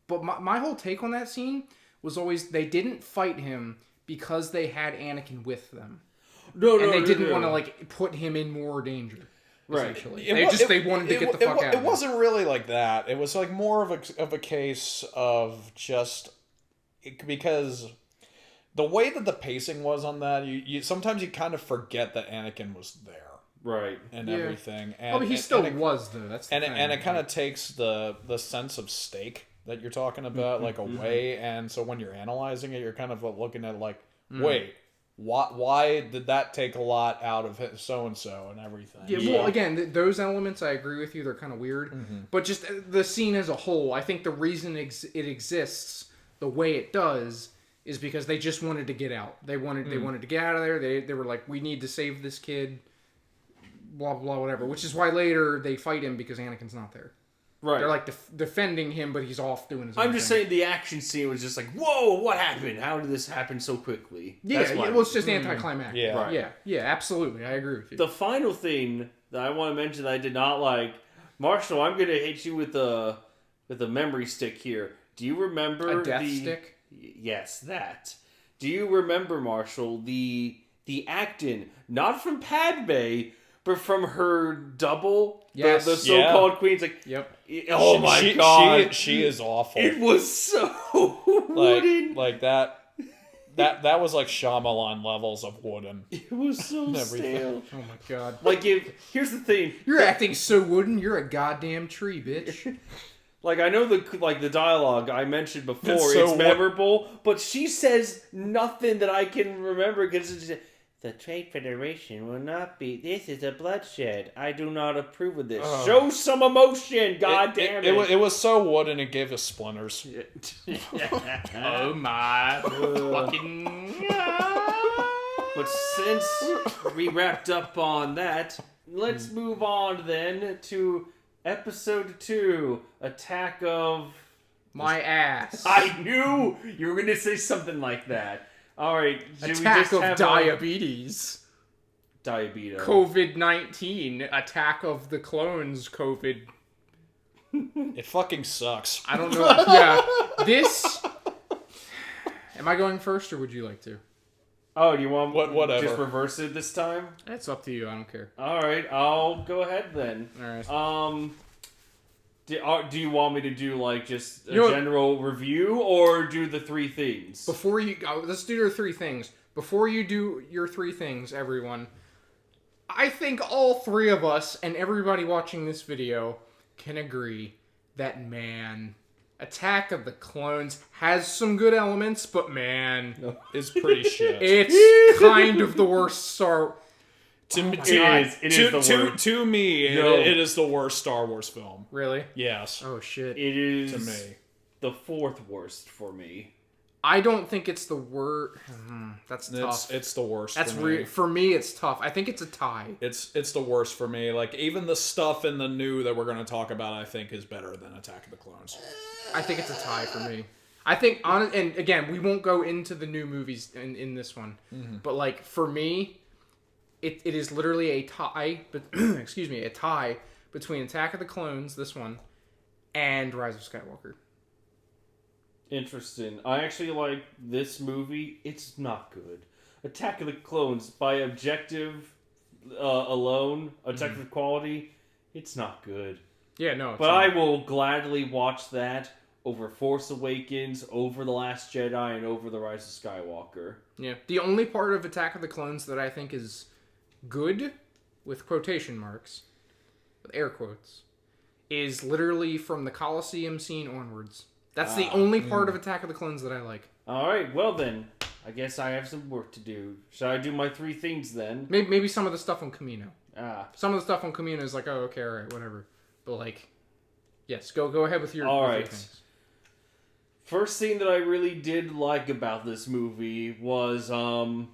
But my whole take on that scene was always they didn't fight him because they had Anakin with them. And they didn't want to like put him in more danger. Right. Essentially. They wanted to get the fuck out. It wasn't really like that. It was like more of a case of just because the way that the pacing was on that, you sometimes you kind of forget that Anakin was there. Right. And everything. And, but he still was though. That's the thing, and it kind of takes the sense of stake that you're talking about like away, and so when you're analyzing it, you're kind of looking at like, wait, why did that take a lot out of so and so and everything? Yeah, well, again, those elements I agree with you. They're kind of weird, but just the scene as a whole, I think the reason it exists the way it does is because they just wanted to get out. They wanted to get out of there. They were like, we need to save this kid. Blah blah whatever. Which is why later they fight him because Anakin's not there. Right. They're like defending him, but he's off doing his own I'm just saying the action scene was just like, whoa, what happened? How did this happen so quickly? Yeah, well, it's just anticlimactic. Yeah. Right. Yeah, absolutely. I agree with you. The final thing that I want to mention that I did not like, Marshall, I'm going to hit you with a memory stick here. Do you remember a death stick? Yes, that. Do you remember, Marshall, the acting, not from Padme, but from her double, yes. the so-called queen's like, yep. Oh my god, she is awful. It was so wooden. Like that was like Shyamalan levels of wooden. It was so stale. Oh my god. Like, here's the thing, you're acting so wooden. You're a goddamn tree, bitch. Like, I know the dialogue I mentioned before, it's memorable, but she says nothing that I can remember because it's just, the Trade Federation will not be... This is a bloodshed. I do not approve of this. Show some emotion, God damn it. It was so wooden it gave us splinters. Oh my fucking... But since we wrapped up on that, let's move on then to episode 2, Attack of... My ass. I knew you were going to say something like that. All right. Attack of diabetes. Diabetes. COVID-19. Attack of the clones. COVID. It fucking sucks. I don't know. Yeah. This... Am I going first, or would you like to? Oh, do you want whatever? Just reverse it this time? That's up to you. I don't care. All right. I'll go ahead then. All right. Do you want me to do like just a general review or do the 3 things? Before you let's do your 3 things. Before you do your 3 things, everyone, I think all 3 of us and everybody watching this video can agree that, man, Attack of the Clones has some good elements, but man, It's pretty shit. it's kind of the worst It is the worst. To me, No. it is the worst Star Wars film. Really? Yes. Oh shit. It is To me. the fourth worst for me. I don't think it's the worst. That's tough. It's the worst. That's for me. for me. It's tough. I think it's a tie. It's the worst for me. Like, even the stuff in the new that we're going to talk about, I think is better than Attack of the Clones. I think it's a tie for me. I think and again, we won't go into the new movies in this one, but like for me, it is literally a tie. But excuse me, a tie between Attack of the Clones, this one, and Rise of Skywalker. Interesting. I actually like this movie. It's not good. Attack of the Clones, by objective alone, objective quality, it's not good. Yeah, no. But I will gladly watch that over Force Awakens, over The Last Jedi, and over The Rise of Skywalker. Yeah. The only part of Attack of the Clones that I think is good, with quotation marks, with air quotes, is literally from the Colosseum scene onwards. That's the only part of Attack of the Clones that I like. Alright, well then, I guess I have some work to do. Should I do my 3 things then? Maybe some of the stuff on Camino. Ah. Some of the stuff on Camino is like, oh, okay, alright, whatever. But like, yes, go ahead with your, Alright. with your things. First thing that I really did like about this movie was, trying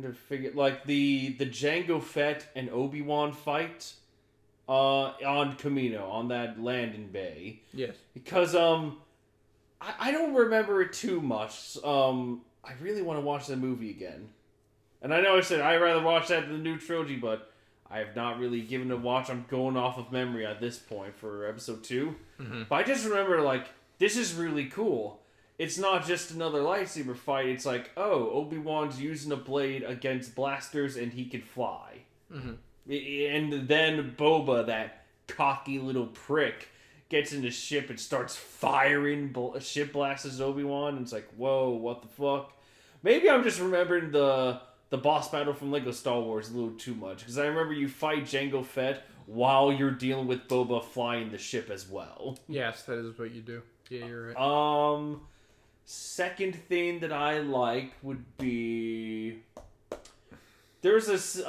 to figure, like, the Jango Fett and Obi-Wan fight on Camino, on that landing bay. Yes. Because, I don't remember it too much. I really want to watch the movie again. And I know I said I'd rather watch that than the new trilogy, but I have not really given it a watch. I'm going off of memory at this point for episode 2. But I just remember, like, this is really cool. It's not just another lightsaber fight. It's like, oh, Obi-Wan's using a blade against blasters and he can fly. And then Boba, that cocky little prick, gets in the ship and starts firing ship blasts at Obi-Wan. And it's like, whoa, what the fuck? Maybe I'm just remembering the boss battle from Lego Star Wars a little too much. Because I remember you fight Jango Fett while you're dealing with Boba flying the ship as well. Yes, that is what you do. Yeah, you're right. Second thing that I like would be... There's this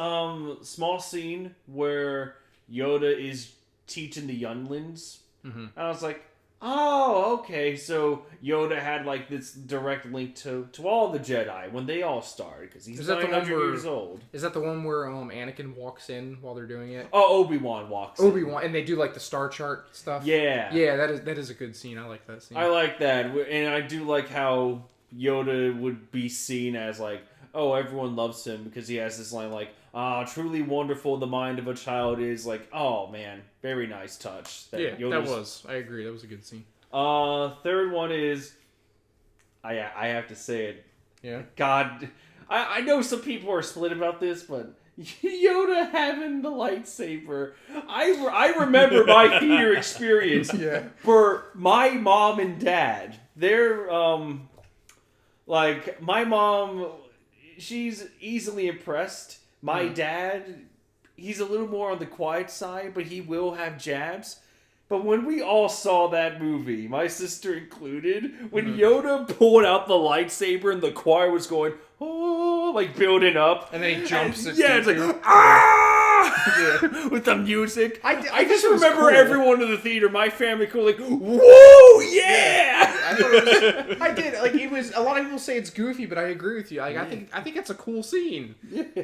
small scene where Yoda is teaching the younglings. And I was like, oh, okay. So Yoda had like this direct link to all the Jedi when they all started, because he's 900 years old. Is that the one where Anakin walks in while they're doing it? Oh, Obi-Wan walks in. Obi-Wan, and they do like the star chart stuff? Yeah. Yeah, that is a good scene. I like that scene. I like that. And I do like how Yoda would be seen as like, oh, everyone loves him because he has this line like, truly wonderful the mind of a child is. Like, oh man, very nice touch. Yeah, that was. I agree. That was a good scene. Third one is, I have to say it. Yeah. God, I know some people are split about this, but Yoda having the lightsaber, I remember my theater experience. Yeah. For my mom and dad, they're like my mom, she's easily impressed. My dad, he's a little more on the quiet side, but he will have jabs. But when we all saw that movie, my sister included, when Yoda pulled out the lightsaber and the choir was going, oh, like building up. And then he jumps. Yeah, it's like, ah! With the music. I just remember cool. everyone in the theater, my family, cool, like, whoa, yeah! I did. Like, it was, a lot of people say it's goofy, but I agree with you. Like, I think it's a cool scene.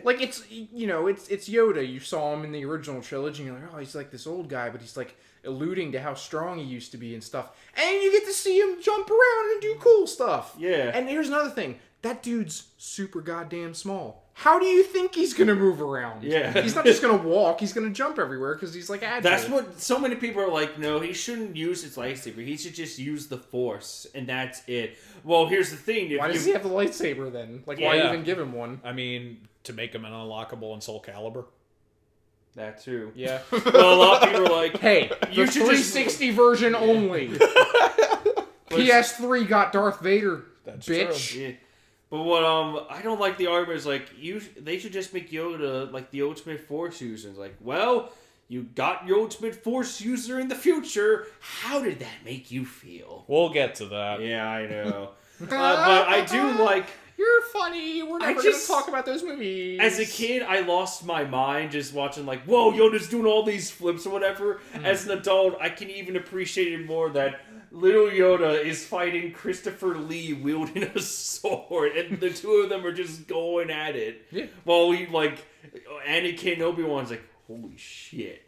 Like, it's, you know, it's Yoda. You saw him in the original trilogy, and you're like, oh, he's like this old guy, but he's like alluding to how strong he used to be and stuff. And you get to see him jump around and do cool stuff. Yeah. And here's another thing. That dude's super goddamn small. How do you think he's gonna move around? Yeah. He's not just gonna walk, he's gonna jump everywhere because he's like agile. That's what so many people are like, no, he shouldn't use his lightsaber. He should just use the Force, and that's it. Well, here's the thing. Why does he have the lightsaber then? Like, why even give him one? I mean, to make him an unlockable in Soul Calibur. That too. Yeah. Well, a lot of people are like, hey, you the should 360 version only. PS3 got Darth Vader, That's bitch. true. Yeah. But what I don't like the argument is like they should just make Yoda like the ultimate Force user. It's like, well, you got your ultimate Force user in the future. How did that make you feel? We'll get to that. Yeah, I know. But I do like You're funny. We're never going to just- talk about those movies. As a kid, I lost my mind just watching, like, whoa, Yoda's doing all these flips or whatever. As an adult, I can even appreciate it more that little Yoda is fighting Christopher Lee wielding a sword, and the two of them are just going at it. Yeah. While we, like, Anakin and Obi-Wan's like, holy shit.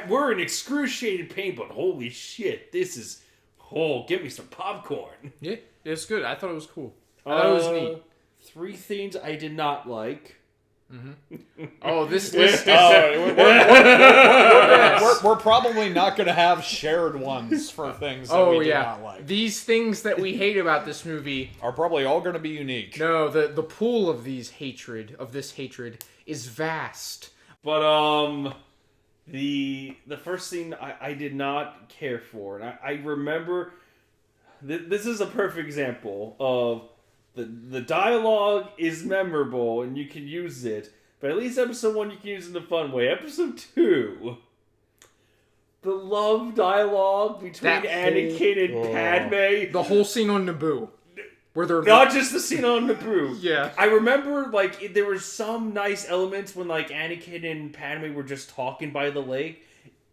We're in excruciating pain, but holy shit, this is... Oh, give me some popcorn. Yeah, it's good. I thought it was cool. I thought it was neat. 3 things I did not like. Oh, this we're probably not going to have shared ones for things that we do not like. These things that we hate about this movie Are probably all going to be unique. No, the pool of this hatred is vast. But the first scene I did not care for, and I remember this is a perfect example of the dialogue is memorable and you can use it, but at least episode 1 you can use it in a fun way. Episode 2, the love dialogue between Anakin and Padme. The whole scene on Naboo. Where they're Not just the scene on Naboo. Yeah. I remember, like, there were some nice elements when, like, Anakin and Padme were just talking by the lake.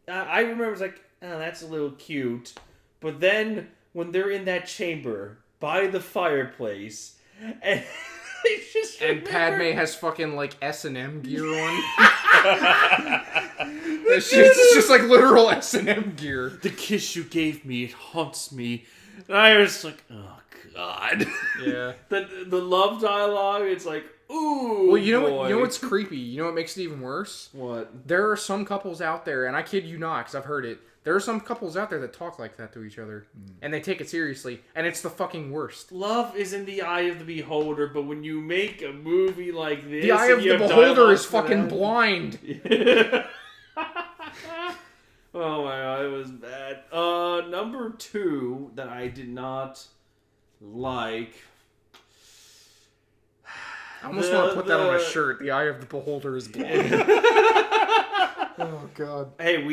I remember, it's like, oh, that's a little cute. But then, when they're in that chamber, by the fireplace, and and Padme has fucking, like, S&M gear on. It's just, like, literal S&M gear. The kiss you gave me, it haunts me. And I was like, oh, God. Yeah. The love dialogue, it's like, ooh, Well, you know boy. what? You know what's creepy? You know what makes it even worse? What? There are some couples out there, and I kid you not, because I've heard it. There are some couples out there that talk like that to each other, and they take it seriously, and it's the fucking worst. Love is in the eye of the beholder, but when you make a movie like this, The eye of the beholder is fucking blind. Oh my god, it was bad. Number 2 that I did not like. I almost want to put that on a shirt. The eye of the beholder is blind. Oh god. Hey,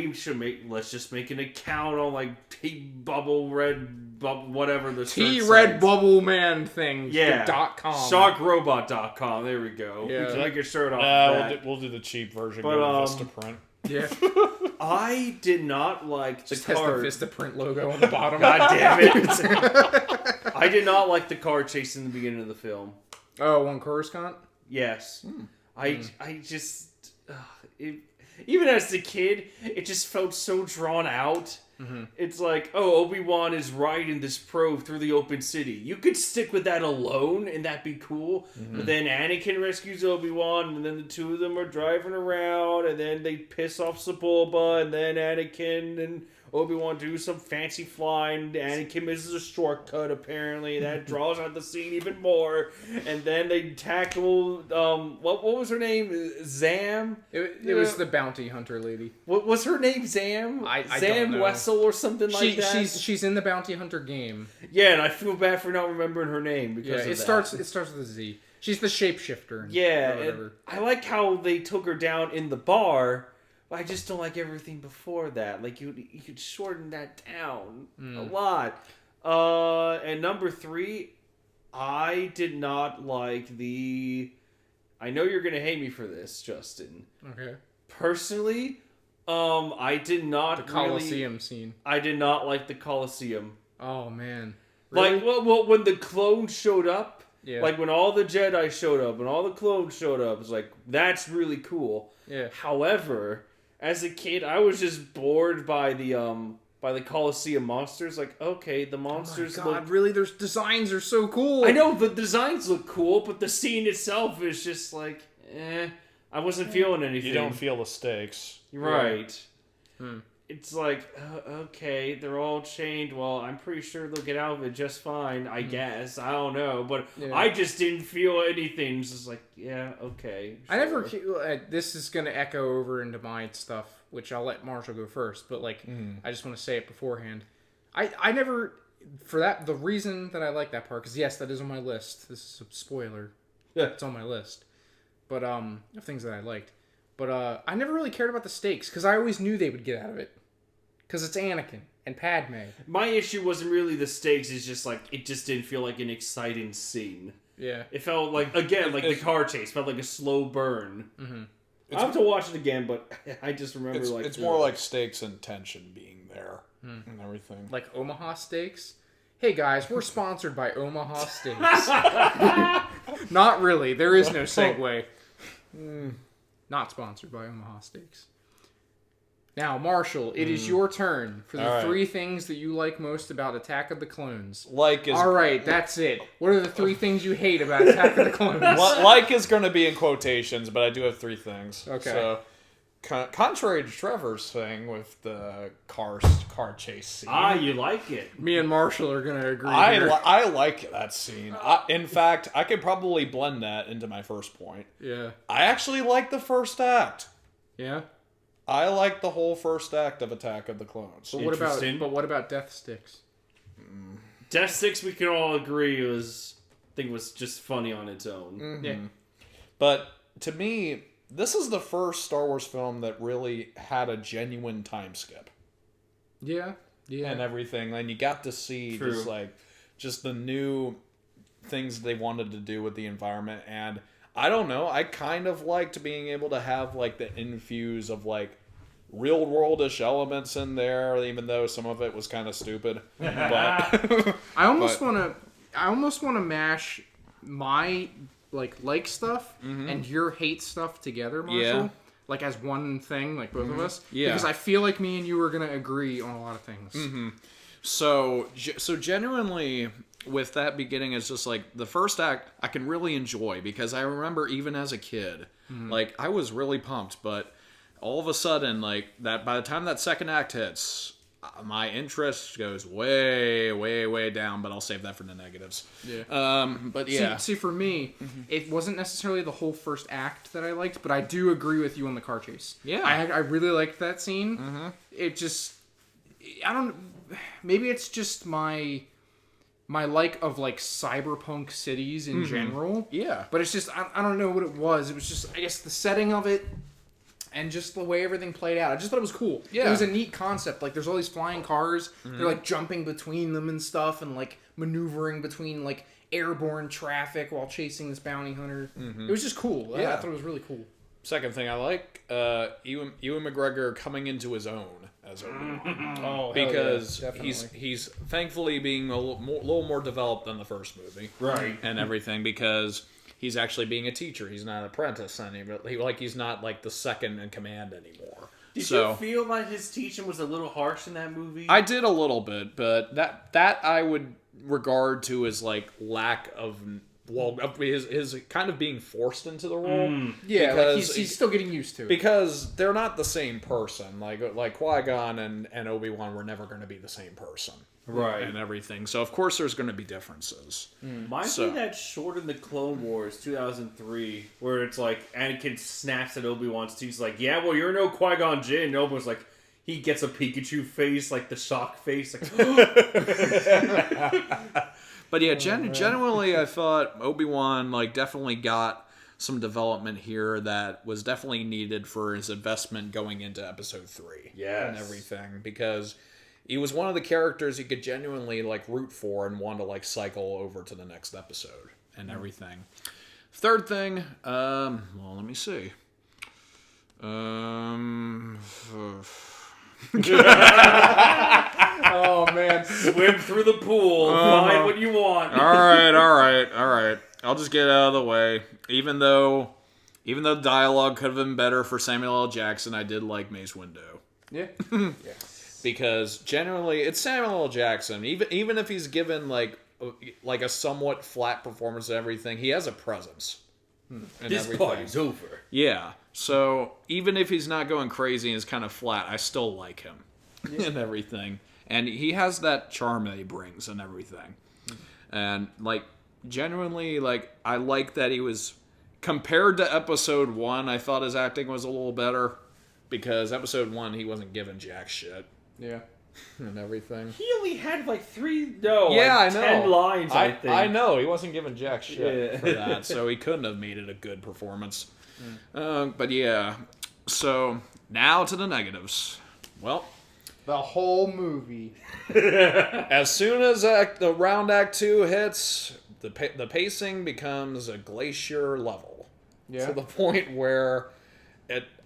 let's just make an account on like T-Bubble Red Bubble whatever the T-Red Bubble Man thing. Yeah. .com. Sharkrobot.com. There we go. Yeah. We can make your shirt off of that. We'll do the cheap version. But, Go to Vistaprint. Yeah. I did not like the Just has card. the Vistaprint logo on the bottom. God damn it. I did not like the car chase in the beginning of the film. Oh, on Coruscant? Yes. I just... even as a kid, it just felt so drawn out. Mm-hmm. It's like, oh, Obi-Wan is riding this probe through the open city. You could stick with that alone, and that'd be cool. Mm-hmm. But then Anakin rescues Obi-Wan, and then the two of them are driving around, and then they piss off Sebulba, and then Anakin and Obi-Wan do some fancy flying. Anakin misses a shortcut, apparently. That draws out the scene even more. And then they tackle, what was her name? Zam? It was the bounty hunter lady. What was her name? Zam? I Zam don't know. Wessel or something like that? She's in the bounty hunter game. Yeah, and I feel bad for not remembering her name because of it that. starts with a Z. She's the shapeshifter. Yeah, and I like how they took her down in the bar. I just don't like everything before that. Like, you could shorten that down a lot. And number 3, I did not like the... I know you're going to hate me for this, Justin. Okay. Personally, I did not The Colosseum scene. I did not like the Colosseum. Oh, man. Really? Like, well, when the clones showed up, yeah. Like, when all the Jedi showed up and all the clones showed up, it's like, that's really cool. Yeah. However... As a kid, I was just bored by the Colosseum monsters. Like, okay, the monsters look... really? Their designs are so cool. I know, the designs look cool, but the scene itself is just like, I wasn't feeling anything. You don't feel the stakes. Right. It's like, okay, they're all chained. Well, I'm pretty sure they'll get out of it just fine, I guess. I don't know. But I just didn't feel anything. It's just like, yeah, okay. Sure. I never... this is going to echo over into my stuff, which I'll let Marshall go first. But, like, I just want to say it beforehand. I never... For that, the reason that I like that part, because, yes, that is on my list. This is a spoiler. Yeah. It's on my list. But, of things that I liked. But I never really cared about the stakes, because I always knew they would get out of it. Because it's Anakin and Padme. My issue wasn't really the stakes, it's just like, it just didn't feel like an exciting scene. Yeah. It felt like, again, like the car chase felt like a slow burn. Mm-hmm. I have to watch it again, but I just remember It's more like stakes and tension being there and everything. Like Omaha Steaks. Hey guys, we're sponsored by Omaha Steaks. Not really. There is no segue. Not sponsored by Omaha Steaks. Now, Marshall, it is your turn for the 3 things that you like most about Attack of the Clones. All right, that's it. What are the 3 things you hate about Attack of the Clones? Like is going to be in quotations, but I do have 3 things. Okay. So, contrary to Trevor's thing with the car chase scene. You like it. Me and Marshall are going to agree here. I like that scene. In fact, I could probably blend that into my first point. Yeah. I actually like the first act. Yeah? I like the whole first act of Attack of the Clones. But what about Death Sticks? Death Sticks, we can all agree was just funny on its own. Mm-hmm. Yeah. But to me, this is the first Star Wars film that really had a genuine time skip. Yeah. Yeah. And everything. And you got to see just the new things they wanted to do with the environment. And I don't know, I kind of liked being able to have like the infuse of like real worldish elements in there, even though some of it was kind of stupid. But I almost want to mash my like stuff and your hate stuff together, Marshall. Yeah. Like as one thing, like both of us. Yeah. Because I feel like me and you are gonna agree on a lot of things. Mm-hmm. So genuinely, with that beginning, it's just like the first act I can really enjoy because I remember even as a kid, like I was really pumped, but all of a sudden, like that by the time that second act hits, my interest goes way, way, way down. But I'll save that for the negatives. Yeah. But yeah. See, for me, it wasn't necessarily the whole first act that I liked, but I do agree with you on the car chase. Yeah. I really liked that scene. It just, I don't. Maybe it's just my like of like cyberpunk cities in general. Yeah. But it's just I don't know what it was. It was just I guess the setting of it and just the way everything played out. I just thought it was cool. Yeah. It was a neat concept. Like there's all these flying cars. They're like jumping between them and stuff and like maneuvering between like airborne traffic while chasing this bounty hunter. It was just cool. I thought it was really cool. Second thing I like, Ewan McGregor coming into his own as Obi-Wan. Oh, because he's thankfully being a little more developed than the first movie, Right. and everything because he's actually being a teacher. He's not an apprentice anymore. He's not like the second in command anymore. Did you feel like his teaching was a little harsh in that movie? I did a little bit, but that I would regard to as like lack of. Well, his kind of being forced into the role. Yeah, because like he's still getting used to it. Because they're not the same person. Like Qui-Gon and Obi-Wan were never going to be the same person. Right. And everything. So, of course, there's going to be differences. Might be that short in the Clone Wars, 2003, where it's like Anakin snaps at Obi-Wan's teeth. He's like, yeah, well, you're no Qui-Gon Jinn. And Obi-Wan's like, he gets a Pikachu face, like the shock face. Like, But yeah, generally, I thought Obi-Wan definitely got some development here that was definitely needed for his investment going into Episode 3. Yes. And everything, because he was one of the characters you could genuinely root for and want to cycle over to the next episode and everything. Third thing, well, let me see. Oh man, swim through the pool, find what you want. All right. I'll just get out of the way. Even though dialogue could have been better for Samuel L. Jackson, I did like Mace Windu. yeah, Because generally, it's Samuel L. Jackson. Even if he's given a somewhat flat performance and everything, he has a presence. This party's over. Yeah. So even if he's not going crazy and is kind of flat, I still like him and everything. And he has that charm that he brings and everything. And genuinely, I like that he was compared to Episode 1. I thought his acting was a little better because Episode 1 he wasn't given jack shit. Yeah. And everything. He only had 10 lines, I think. I know. He wasn't given jack shit for that, so he couldn't have made it a good performance. But yeah. So, now to the negatives. Well, the whole movie. As soon as the round Act 2 hits, the pacing becomes a glacier level Yeah. to the point where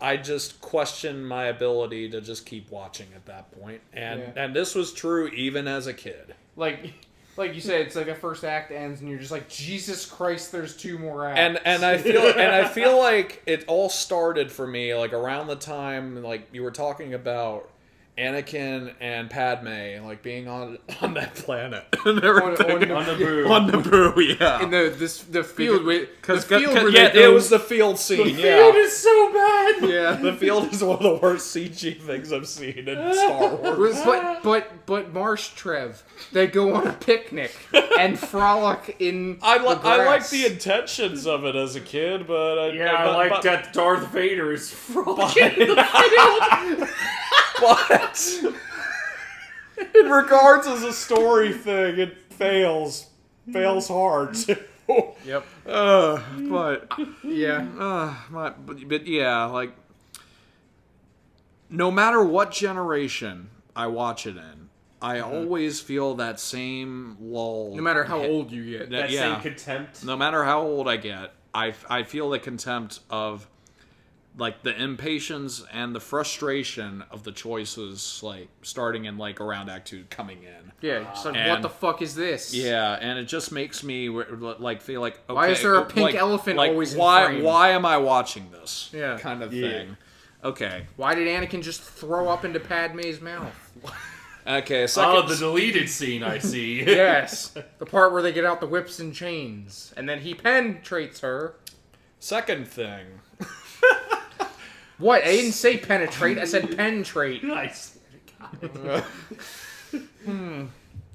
I just question my ability to just keep watching at that point. And this was true even as a kid. Like you said, it's like a first act ends and you're just like, Jesus Christ, there's 2 more acts. And I feel like it all started for me like around the time like you were talking about Anakin and Padme like being on that planet and everything. On Naboo. On Naboo, yeah. in the field with Because where it was the field scene. The field is so bad. yeah. The field is one of the worst CG things I've seen in Star Wars. But Marsh Trev, they go on a picnic and frolic in I the like grass. the intentions of it as a kid, but I like that Darth Vader is frolicking in the field. But in regards as a story thing, it fails hard. Yep. But Yeah. but yeah, like no matter what generation I watch it in, I always feel that same lull. No matter how old you get. That same contempt. No matter how old I get, I feel the contempt of like the impatience and the frustration of the choices, like starting in like around Act 2 coming in. Yeah. Just like, what And- the fuck is this? Yeah, and it just makes me like feel like okay, Why is there a pink elephant always in frame? Why am I watching this? Yeah. Kind of Yeah. thing. Okay. Why did Anakin just throw up into Padme's mouth? Okay. Second. The deleted scene I see. Yes. The part where they get out the whips and chains. And then he penetrates her. Second thing. What? I didn't say penetrate. I said penetrate. Nice.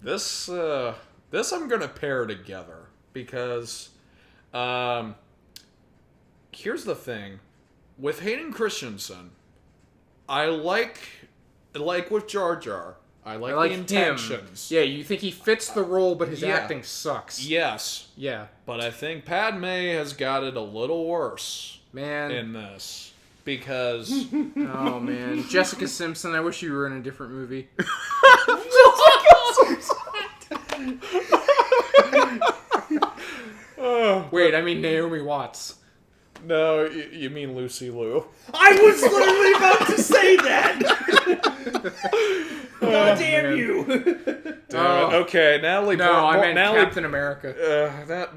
This I'm gonna pair together because here's the thing. With Hayden Christensen, I like with Jar Jar. I like the intentions. Him. Yeah, you think he fits the role, but his Yeah. acting sucks. Yes. Yeah. But I think Padme has got it a little worse Man. in this. Because Oh, man. Jessica Simpson, I wish you were in a different movie. Wait, I mean Naomi Watts. no, you mean Lucy Liu. I was literally about to say that. God damn man. you. Damn it. Okay, Natalie. No, I meant Natalie. Captain America.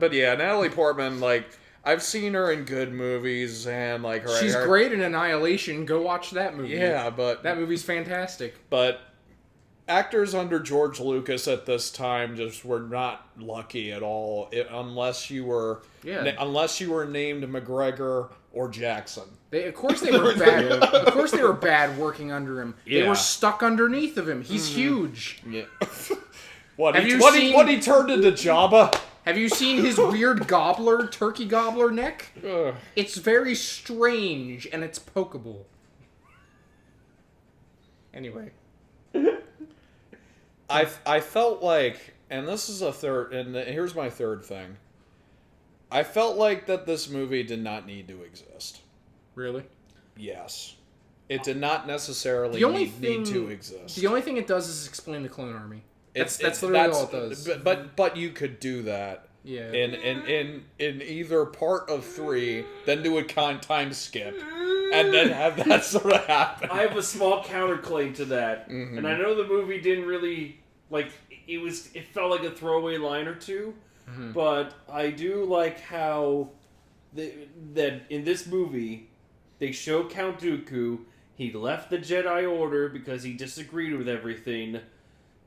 Natalie Portman. Like I've seen her in good movies, and like her. She's great in Annihilation. Go watch that movie. Yeah, but That movie's fantastic. but actors under George Lucas at this time just were not lucky at all, unless you were named McGregor or Jackson. Of course they were bad. Of course they were bad working under him. They Yeah. were stuck underneath of him. He's huge. Yeah. Have you What seen- he turned into Jabba? Have you seen his weird turkey gobbler neck? Ugh. It's very strange and it's pokeable. Anyway. I felt like, and this is a third, and here's my third thing. I felt like that this movie did not need to exist. Really? Yes. It did not necessarily The only need to exist. The only thing it does is explain the clone army. That's literally all it does. But you could do that. Yeah. In either part of 3, then do a time skip, and then have that sort of happen. I have a small counterclaim to that, Mm-hmm. and I know the movie didn't really like. It felt like a throwaway line or two, Mm-hmm. but I do like how that in this movie they show Count Dooku. He left the Jedi Order because he disagreed with everything,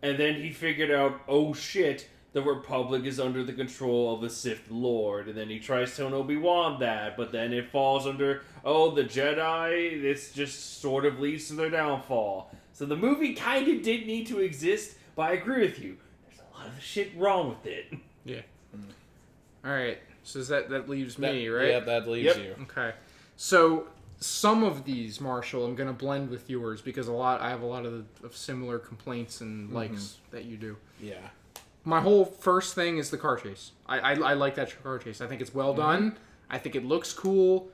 and then he figured out, oh shit, the Republic is under the control of a Sith Lord, and then he tries telling Obi-Wan that, but then it falls under, oh, the Jedi, this just sort of leads to their downfall. So the movie kind of did need to exist, but I agree with you. There's a lot of shit wrong with it. Yeah. Alright. So that leaves me, right? Yeah, that leaves Yep. you. Okay. So some of these, Marshall, I'm gonna blend with yours because I have a lot of similar complaints and likes that you do. Yeah. My whole first thing is the car chase. I like that car chase. I think it's well done. I think it looks cool.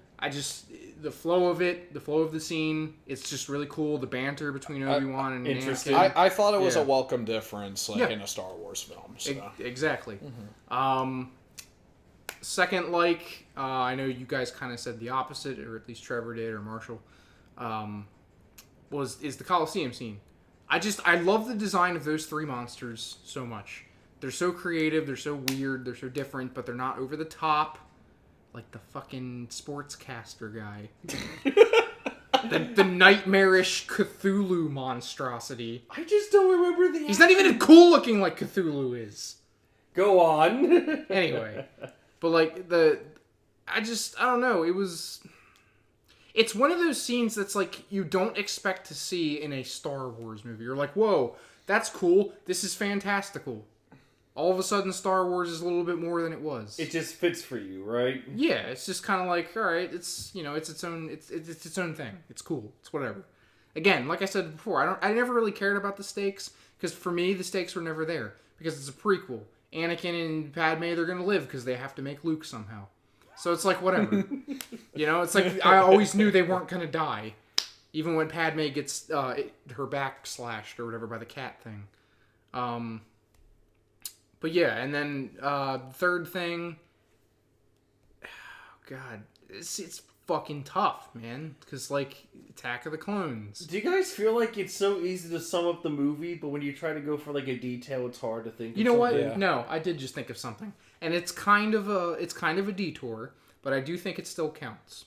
the flow of it, the flow of the scene, it's just really cool. The banter between Obi-Wan and interesting. Anakin. I thought it was Yeah. a welcome difference, like Yeah. in a Star Wars film. So. Exactly. Second, I know you guys kind of said the opposite, or at least Trevor did, or Marshall, is the Coliseum scene. I love the design of those three monsters so much. They're so creative, they're so weird, they're so different, but they're not over the top, like the fucking sportscaster guy. the nightmarish Cthulhu monstrosity. I just don't remember the. He's not even as cool looking like Cthulhu is. Go on. Anyway, but I don't know. It's one of those scenes that's like you don't expect to see in a Star Wars movie. You're like, whoa, that's cool. This is fantastical. All of a sudden, Star Wars is a little bit more than it was. It just fits for you, right? Yeah, it's just kind of like, all right, it's its own thing. It's cool. It's whatever. Again, like I said before, I never really cared about the stakes because for me the stakes were never there because it's a prequel. Anakin and Padme, they're gonna live because they have to make Luke somehow. So it's like whatever. It's like I always knew they weren't gonna die, even when Padme gets her back slashed or whatever by the cat thing. But yeah, and then third thing, God, it's fucking tough, man. Because Attack of the Clones. Do you guys feel like it's so easy to sum up the movie, but when you try to go for a detail, it's hard to think? You know what? Yeah. No, I did just think of something, and it's kind of a detour, but I do think it still counts.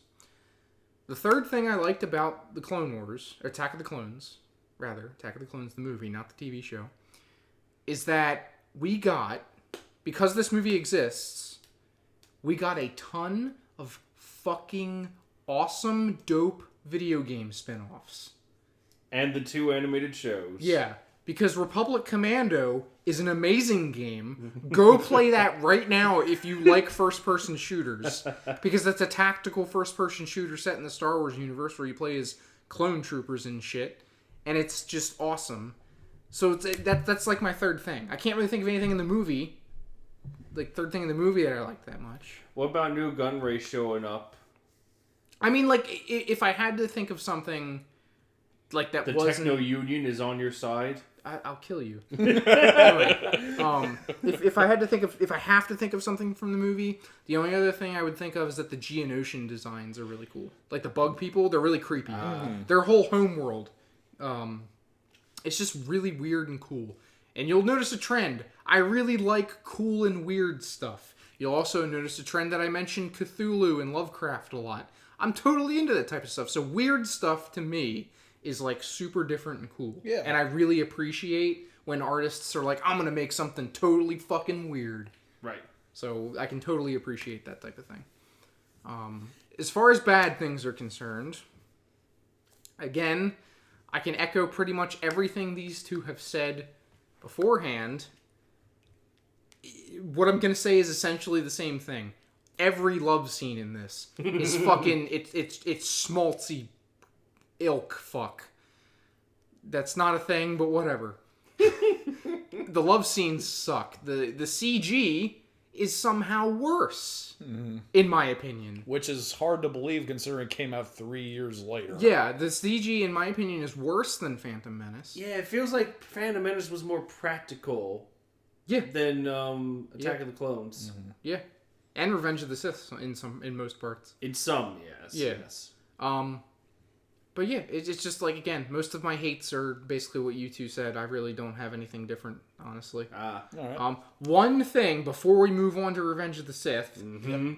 The third thing I liked about the Clone Wars, or Attack of the Clones, the movie, not the TV show, is that because this movie exists, we got a ton of fucking awesome, dope video game spin-offs. And the 2 animated shows. Yeah, because Republic Commando is an amazing game. Go play that right now if you like first-person shooters. Because that's a tactical first-person shooter set in the Star Wars universe where you play as clone troopers and shit. And it's just awesome. So that's my third thing. I can't really think of anything in the movie, third thing in the movie that I like that much. What about New Gun Ray showing up? I mean, if I had to think of something that The wasn't... Techno Union is on your side. I'll kill you. Anyway, if I have to think of something from the movie, the only other thing I would think of is that the Geonosian designs are really cool. Like the bug people, they're really creepy. Their whole homeworld, it's just really weird and cool. And you'll notice a trend. I really like cool and weird stuff. You'll also notice a trend that I mentioned Cthulhu and Lovecraft a lot. I'm totally into that type of stuff. So weird stuff to me is super different and cool. Yeah. And I really appreciate when artists are like, I'm going to make something totally fucking weird. Right. So I can totally appreciate that type of thing. As far as bad things are concerned, again, I can echo pretty much everything these two have said beforehand. What I'm going to say is essentially the same thing. Every love scene in this is fucking... It's schmaltzy ilk fuck. That's not a thing, but whatever. The love scenes suck. The CG is somehow worse, in my opinion. Which is hard to believe considering it came out 3 years later. Yeah, the CG, in my opinion, is worse than Phantom Menace. Yeah, it feels like Phantom Menace was more practical than Attack of the Clones. Mm-hmm. Yeah. And Revenge of the Sith in most parts. In some, yes. Yeah. Yes. But yeah, it's just again, most of my hates are basically what you two said. I really don't have anything different, honestly. All right. One thing before we move on to Revenge of the Sith,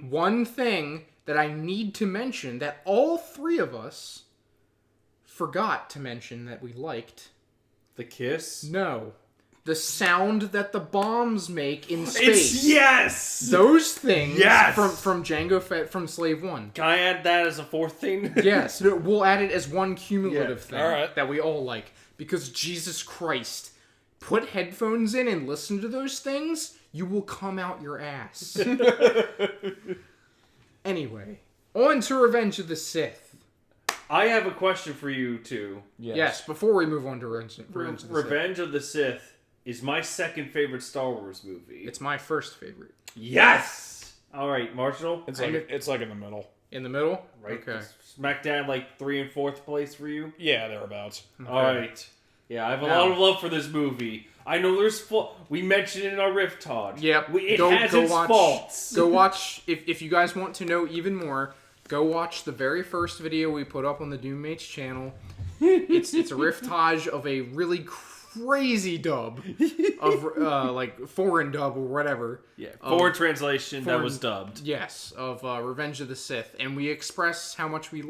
one thing that I need to mention that all three of us forgot to mention that we liked. The kiss? No. The sound that the bombs make in space. Yes! Those things Yes! from Jango Fett from Slave 1. Can I add that as a fourth thing? Yes, we'll add it as one cumulative thing All right. that we all like. Because Jesus Christ, put headphones in and listen to those things, you will come out your ass. Anyway, on to Revenge of the Sith. I have a question for you, too. Yes, before we move on to Revenge of the Sith. Revenge of the Sith is my second favorite Star Wars movie. It's my first favorite. Yes! Alright, Marshall? It's like in the middle. In the middle? Right. Okay. Smack down like 3 and 4th place for you. Yeah, thereabouts. Okay. All right. Yeah, I have a lot of love for this movie. I know there's we mentioned it in our Rift Talk. Yep. It has its faults. Go watch, if you guys want to know even more, go watch the very first video we put up on the Doommates channel. It's a riftage of a really crazy dub of like foreign dub or whatever. Yeah, foreign translation that was dubbed. Yes, of Revenge of the Sith, and we express how much we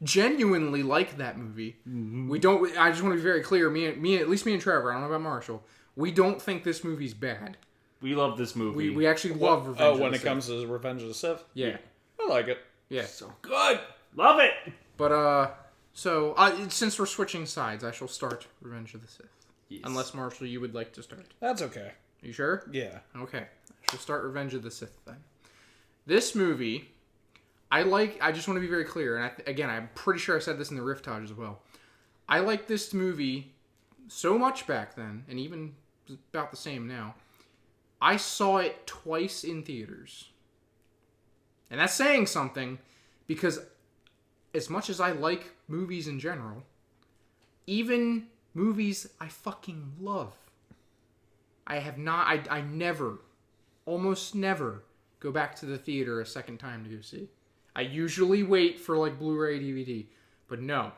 genuinely like that movie. Mm-hmm. We don't. I just want to be very clear. At least me and Trevor. I don't know about Marshall. We don't think this movie's bad. We love this movie. We actually love Revenge. of the when Sith. it comes to Revenge of the Sith, yeah, I like it. yeah, So good. Love it. but so since we're switching sides, I shall start Revenge of the Sith. Yes. Unless Marshall, you would like to start. That's okay. You sure? Yeah. Okay. I shall start Revenge of the Sith then. This movie, I just want to be very clear, and again, I'm pretty sure I said this in the Riftage as well. I like this movie so much back then, and even about the same now. I saw it twice in theaters. And that's saying something, because as much as I like movies in general, even movies I fucking love, I never, almost never, go back to the theater a second time to go see. I usually wait for like Blu-ray, DVD, but no.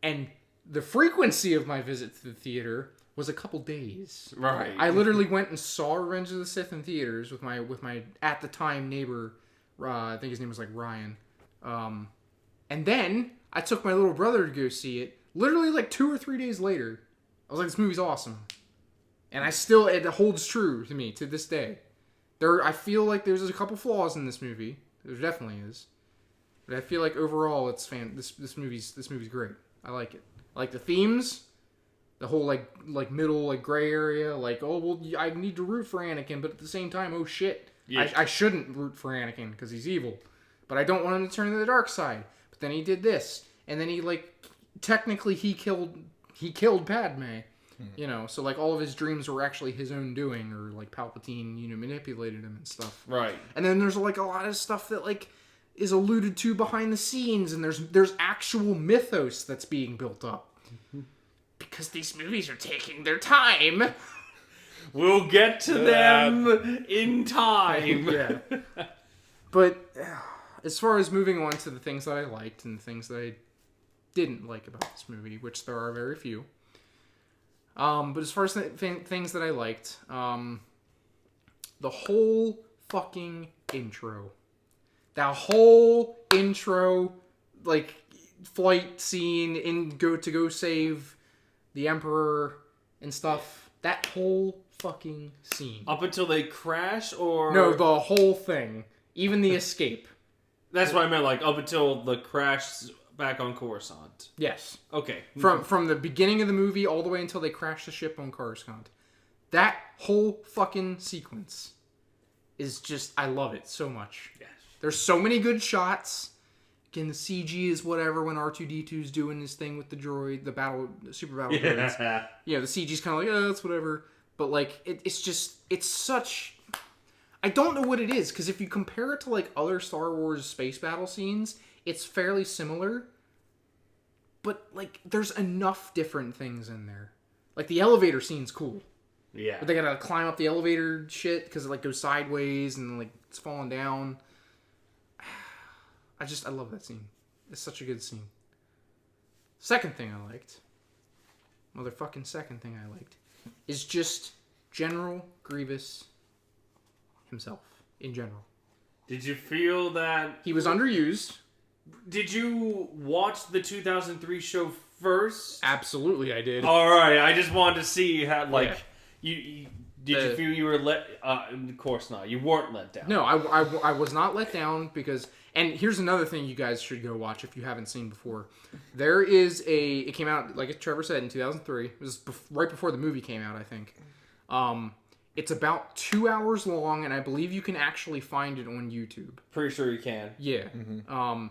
And the frequency of my visit to the theater was a couple days. Right. I literally went and saw Revenge of the Sith in theaters with my at the time neighbor, I think his name was like Ryan. And then I took my little brother to go see it. Literally like 2 or 3 days later, I was like, this movie's awesome. And it holds true to me to this day. I feel like there's a couple flaws in this movie. There definitely is. But I feel like overall it's this movie's great. I like it. I like the themes, the whole like middle like gray area, like, oh well, I need to root for Anakin, but at the same time, oh shit, yeah. I shouldn't root for Anakin because he's evil, but I don't want him to turn to the dark side. But then he did this, and then he technically he killed Padme. You know, so like all of his dreams were actually his own doing, or like Palpatine, manipulated him and stuff. Right. And then there's like a lot of stuff that like is alluded to behind the scenes, and there's actual mythos that's being built up. Because these movies are taking their time. We'll get to them in time. Yeah. But as far as moving on to the things that I liked and the things that I didn't like about this movie, which there are very few. But as far as things that I liked, the whole fucking intro. That whole intro, like, flight scene go save the Emperor and stuff. That whole fucking scene. Up until they crash, or... No, the whole thing. Even the escape. That's what I meant, like, up until the crash back on Coruscant. Yes. Okay. From the beginning of the movie all the way until they crash the ship on Coruscant. That whole fucking sequence is just... I love it so much. Yes. There's so many good shots. Again, the CG is whatever when R2-D2's doing his thing with the droid, the super battle droids. Yeah, the CG's kind of like, oh, it's whatever. But, like, it's such... I don't know what it is, because if you compare it to, like, other Star Wars space battle scenes, it's fairly similar. But, like, there's enough different things in there. Like, the elevator scene's cool. Yeah. But they gotta climb up the elevator shit, because it, like, goes sideways, and, like, it's falling down. I love that scene. It's such a good scene. Second thing I liked, is just General Grievous himself, in general. Did you feel that... He was underused. Did you watch the 2003 show first? Absolutely, I did. Alright, I just wanted to see how, like, yeah. Did you feel you were let... of course not. You weren't let down. No, I was not let down because... And here's another thing you guys should go watch if you haven't seen before. There is it came out, like Trevor said, in 2003. It was right before the movie came out, I think. It's about 2 hours long, and I believe you can actually find it on YouTube. Pretty sure you can. Yeah. Mm-hmm.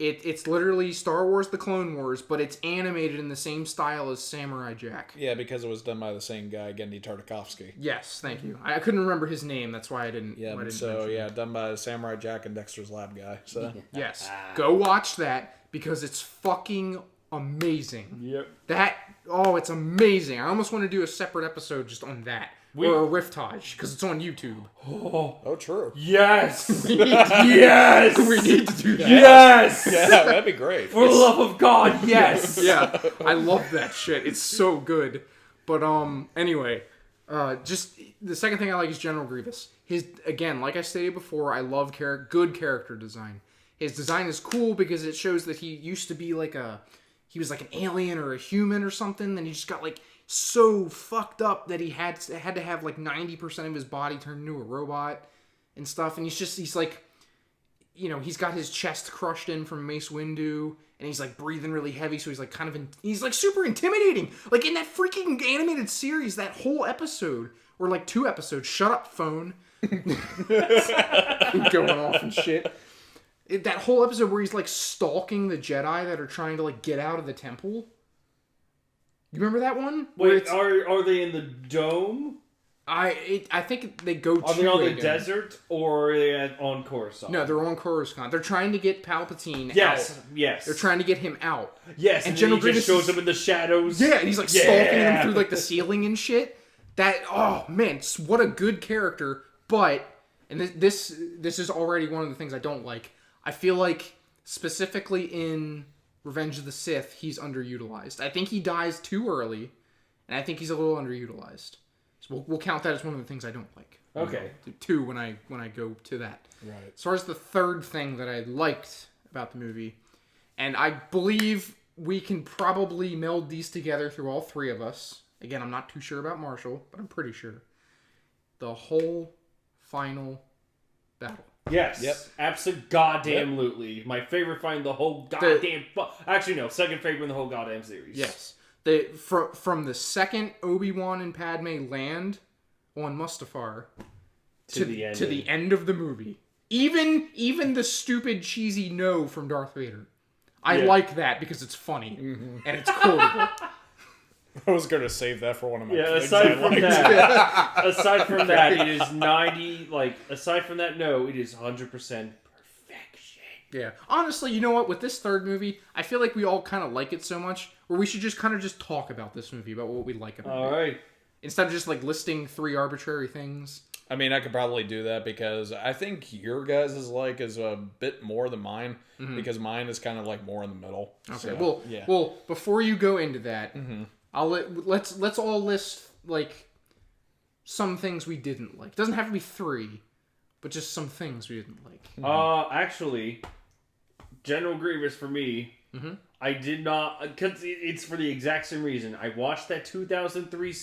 It's literally Star Wars: The Clone Wars, but it's animated in the same style as Samurai Jack. Yeah, because it was done by the same guy, Gendy Tartakovsky. Yes, thank you. I couldn't remember his name. That's why I didn't. Yeah, why I didn't so mention yeah, it. done by Samurai Jack and Dexter's Lab guy. So Yes, go watch that because it's fucking amazing. Yep. It's amazing. I almost want to do a separate episode just on that. Or a Riftage, because it's on YouTube. oh, true. Yes. Yes! We need to do that. Yes. Yeah, that'd be great. For the love of God, yes. Yeah, I love that shit. It's so good. But, anyway, just the second thing I like is General Grievous. Again, like I stated before, I love good character design. His design is cool because it shows that he used to be he was like an alien or a human or something, and he just got so fucked up that he had to have 90% of his body turned into a robot and stuff. And he's like, he's got his chest crushed in from Mace Windu, and he's breathing really heavy, so he's super intimidating. In that freaking animated series, that whole episode, or 2 episodes, shut up phone, going off and shit. That whole episode where he's stalking the Jedi that are trying to get out of the temple. You remember that one? Wait, are they in the dome? I think they go to Are they on the dome. desert or are they on Coruscant? No, they're on Coruscant. They're trying to get Palpatine out. Yes. They're trying to get him out. Yes, and General then he Grievous just shows up in the shadows. Yeah, and he's stalking them through the ceiling and shit. Oh man, what a good character. But, and this is already one of the things I don't like. I feel like, specifically in Revenge of the Sith, he's underutilized. I think he dies too early, and I think he's a little underutilized. So we'll count that as one of the things I don't like. Okay. 2 when I go to that. Right. As far as the third thing that I liked about the movie, and I believe we can probably meld these together through all 3 of us. Again, I'm not too sure about Marshall, but I'm pretty sure. The whole final battle. Yes. Yep. Absolutely. Yep. My favorite fight in the whole goddamn... Actually, no. Second favorite in the whole goddamn series. Yes. From the second Obi-Wan and Padme land on Mustafar to the end of the movie. Even the stupid, cheesy no from Darth Vader. I like that because it's funny. Mm-hmm. And it's quotable. I was going to save that for one of my things aside from that, it is 90, aside from that, no, it is 100% perfection. Yeah. Honestly, you know what? With this third movie, I feel like we all kind of like it so much, where we should just kind of just talk about this movie, about what we like about it. All right. Instead of just listing 3 arbitrary things. I mean, I could probably do that because I think your guys' is a bit more than mine, because mine is kind of more in the middle. Okay. So, well, before you go into that, let's all list some things we didn't like. It doesn't have to be 3, but just some things we didn't like. Actually, General Grievous for me, I did not, because it's for the exact same reason. I watched that 2003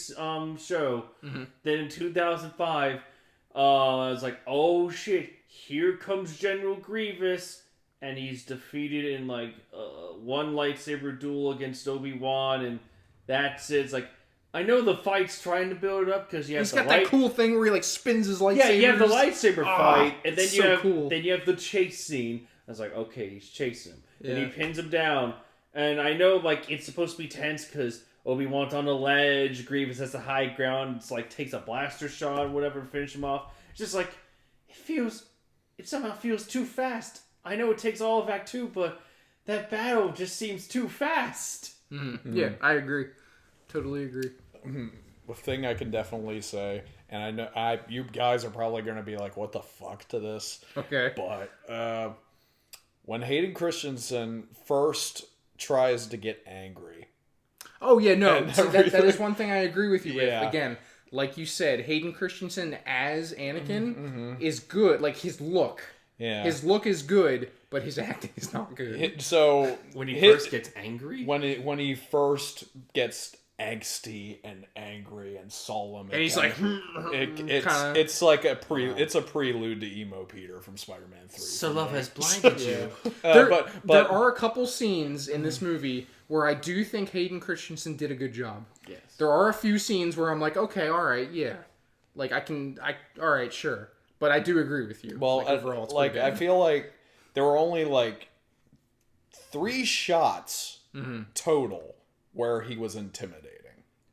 show, then in 2005, I was like, oh shit, here comes General Grievous, and he's defeated in one lightsaber duel against Obi-Wan, and that's it. It's I know the fight's trying to build it up because he's got that cool thing where he spins his lightsaber. Yeah, you have the lightsaber fight, and then you have the chase scene. I was like, okay, he's chasing him, and he pins him down. And I know it's supposed to be tense because Obi-Wan's on the ledge, Grievous has the high ground. It's takes a blaster shot or whatever to finish him off. It's just it somehow feels too fast. I know it takes all of Act 2, but that battle just seems too fast. Mm-hmm. Yeah, I agree. Totally agree. The thing I can definitely say, and I know you guys are probably going to be like, what the fuck to this? Okay. But when Hayden Christensen first tries to get angry. Oh, yeah, no. That is one thing I agree with you with. Again, like you said, Hayden Christensen as Anakin is good. His look. Yeah. His look is good, but his acting is not good. So when he first gets angry? When he first gets angsty and angry and solemn, and he's it's like it's a prelude to emo Peter from Spider-Man 3. So love has blinded you. There are a couple scenes in this movie where I do think Hayden Christensen did a good job. Yes. There are a few scenes where I'm like, okay, all right, yeah, all right, sure, but I do agree with you. Well, overall, it's I feel like there were only 3 shots total where he was intimidating.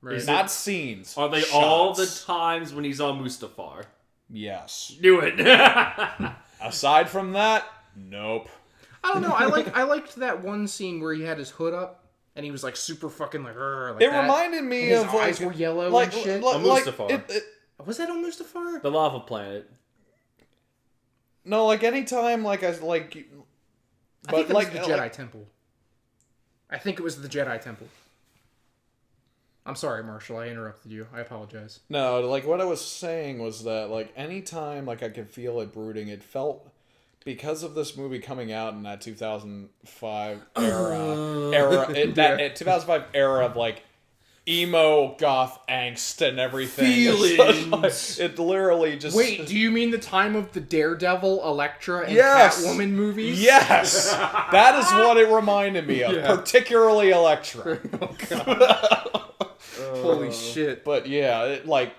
Right. Not scenes. Are they shots. all the times when he's on Mustafar? Yes. Do it. Aside from that, nope. I don't know. I liked that one scene where he had his hood up and he was like super fucking like It that. reminded me And his of eyes like were yellow like, and shit. On Mustafar. Was that on Mustafar? The lava planet. No, like anytime like I like I think but it like was the Jedi Temple. I think it was the Jedi Temple. I'm sorry, Marshall. I interrupted you. I apologize. No, like what I was saying was that like anytime like I could feel it brooding, it felt because of this movie coming out in that 2005 that 2005 era of like emo goth angst and everything. Feelings. It literally just Wait, do you mean the time of the Daredevil, Elektra, and Yes. Catwoman movies? Yes, that is what it reminded me of, particularly Elektra. Holy shit. But yeah, it, like,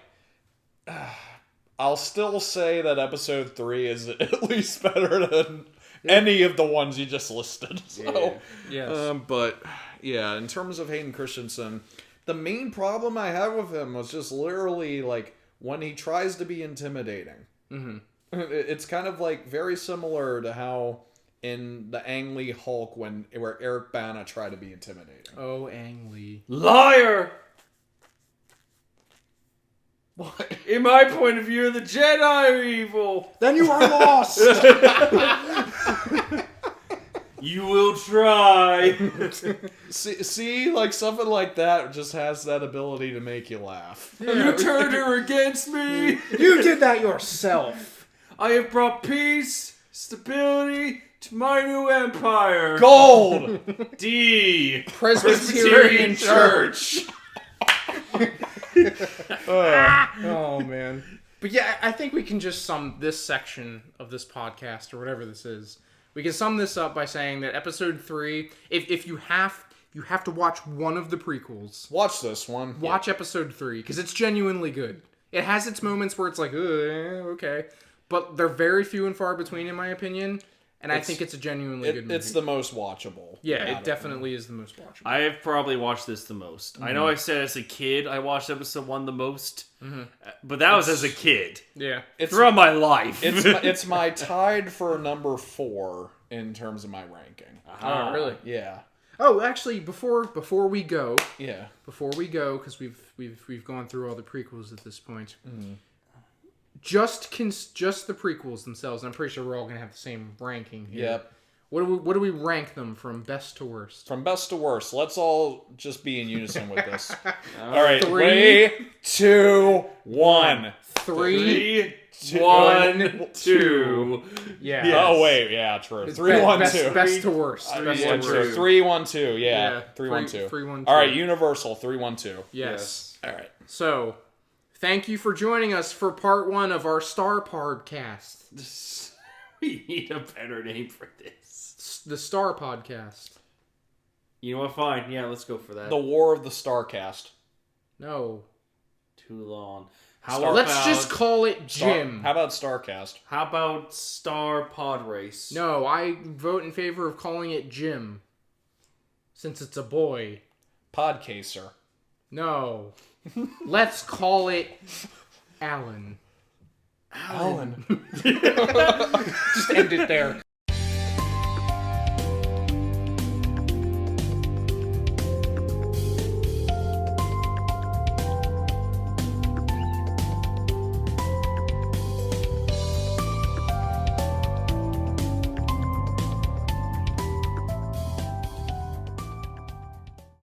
I'll still say that episode 3 is at least better than any of the ones you just listed. So, Yes. but yeah, in terms of Hayden Christensen, the main problem I have with him was just literally like when he tries to be intimidating. Mm-hmm. It's kind of like very similar to how in the Ang Lee Hulk where Eric Bana tried to be intimidating. Oh, Ang Lee. Liar! What? In my point of view, the Jedi are evil. Then you are lost! You will try. See, like something like that just has that ability to make you laugh. You turned her against me. You did that yourself! I have brought peace, stability to my new empire. Gold! D. Presbyterian Church! Oh, man. But yeah, I think we can just sum this section of this podcast, or whatever this is, we can sum this up by saying that episode 3, if you have to watch one of the prequels. Watch this one. Watch episode 3, because it's genuinely good. It has its moments where it's like, okay. But they're very few and far between, in my opinion. And I think it's a genuinely good movie. It's the most watchable. Yeah, it definitely is the most watchable. I have probably watched this the most. Mm-hmm. I know I said as a kid I watched episode 1 the most, but that was as a kid. Yeah. Throughout my life. It's my tied for number 4 in terms of my ranking. Oh, really? Yeah. Oh, actually, before we go, Yeah. because we've gone through all the prequels at this point. Just the prequels themselves. I'm pretty sure we're all gonna have the same ranking here. Yep. What do we rank them from best to worst? From best to worst. Let's all just be in unison with this. All right. 3, 2, 1. 3, 1, 2. Yeah. Yes. Oh wait, yeah, true. It's 3, 1, best, 2. Best to worst. Best to True. worst. 3, 1, 2. Yeah. Yeah. 3, 1, 2. 3, 1, 2. All right. Universal. 3, 1, 2. Yes. All right. So, thank you for joining us for part 1 of our Star Podcast. We need a better name for this. The Star Podcast. You know what? Fine. Yeah, let's go for that. The War of the Starcast. No. Too long. Let's just call it Jim. How about Starcast? How about Star Pod Race? No, I vote in favor of calling it Jim. Since it's a boy. Podcaster. No. Let's call it Alan. Alan. Just end it there.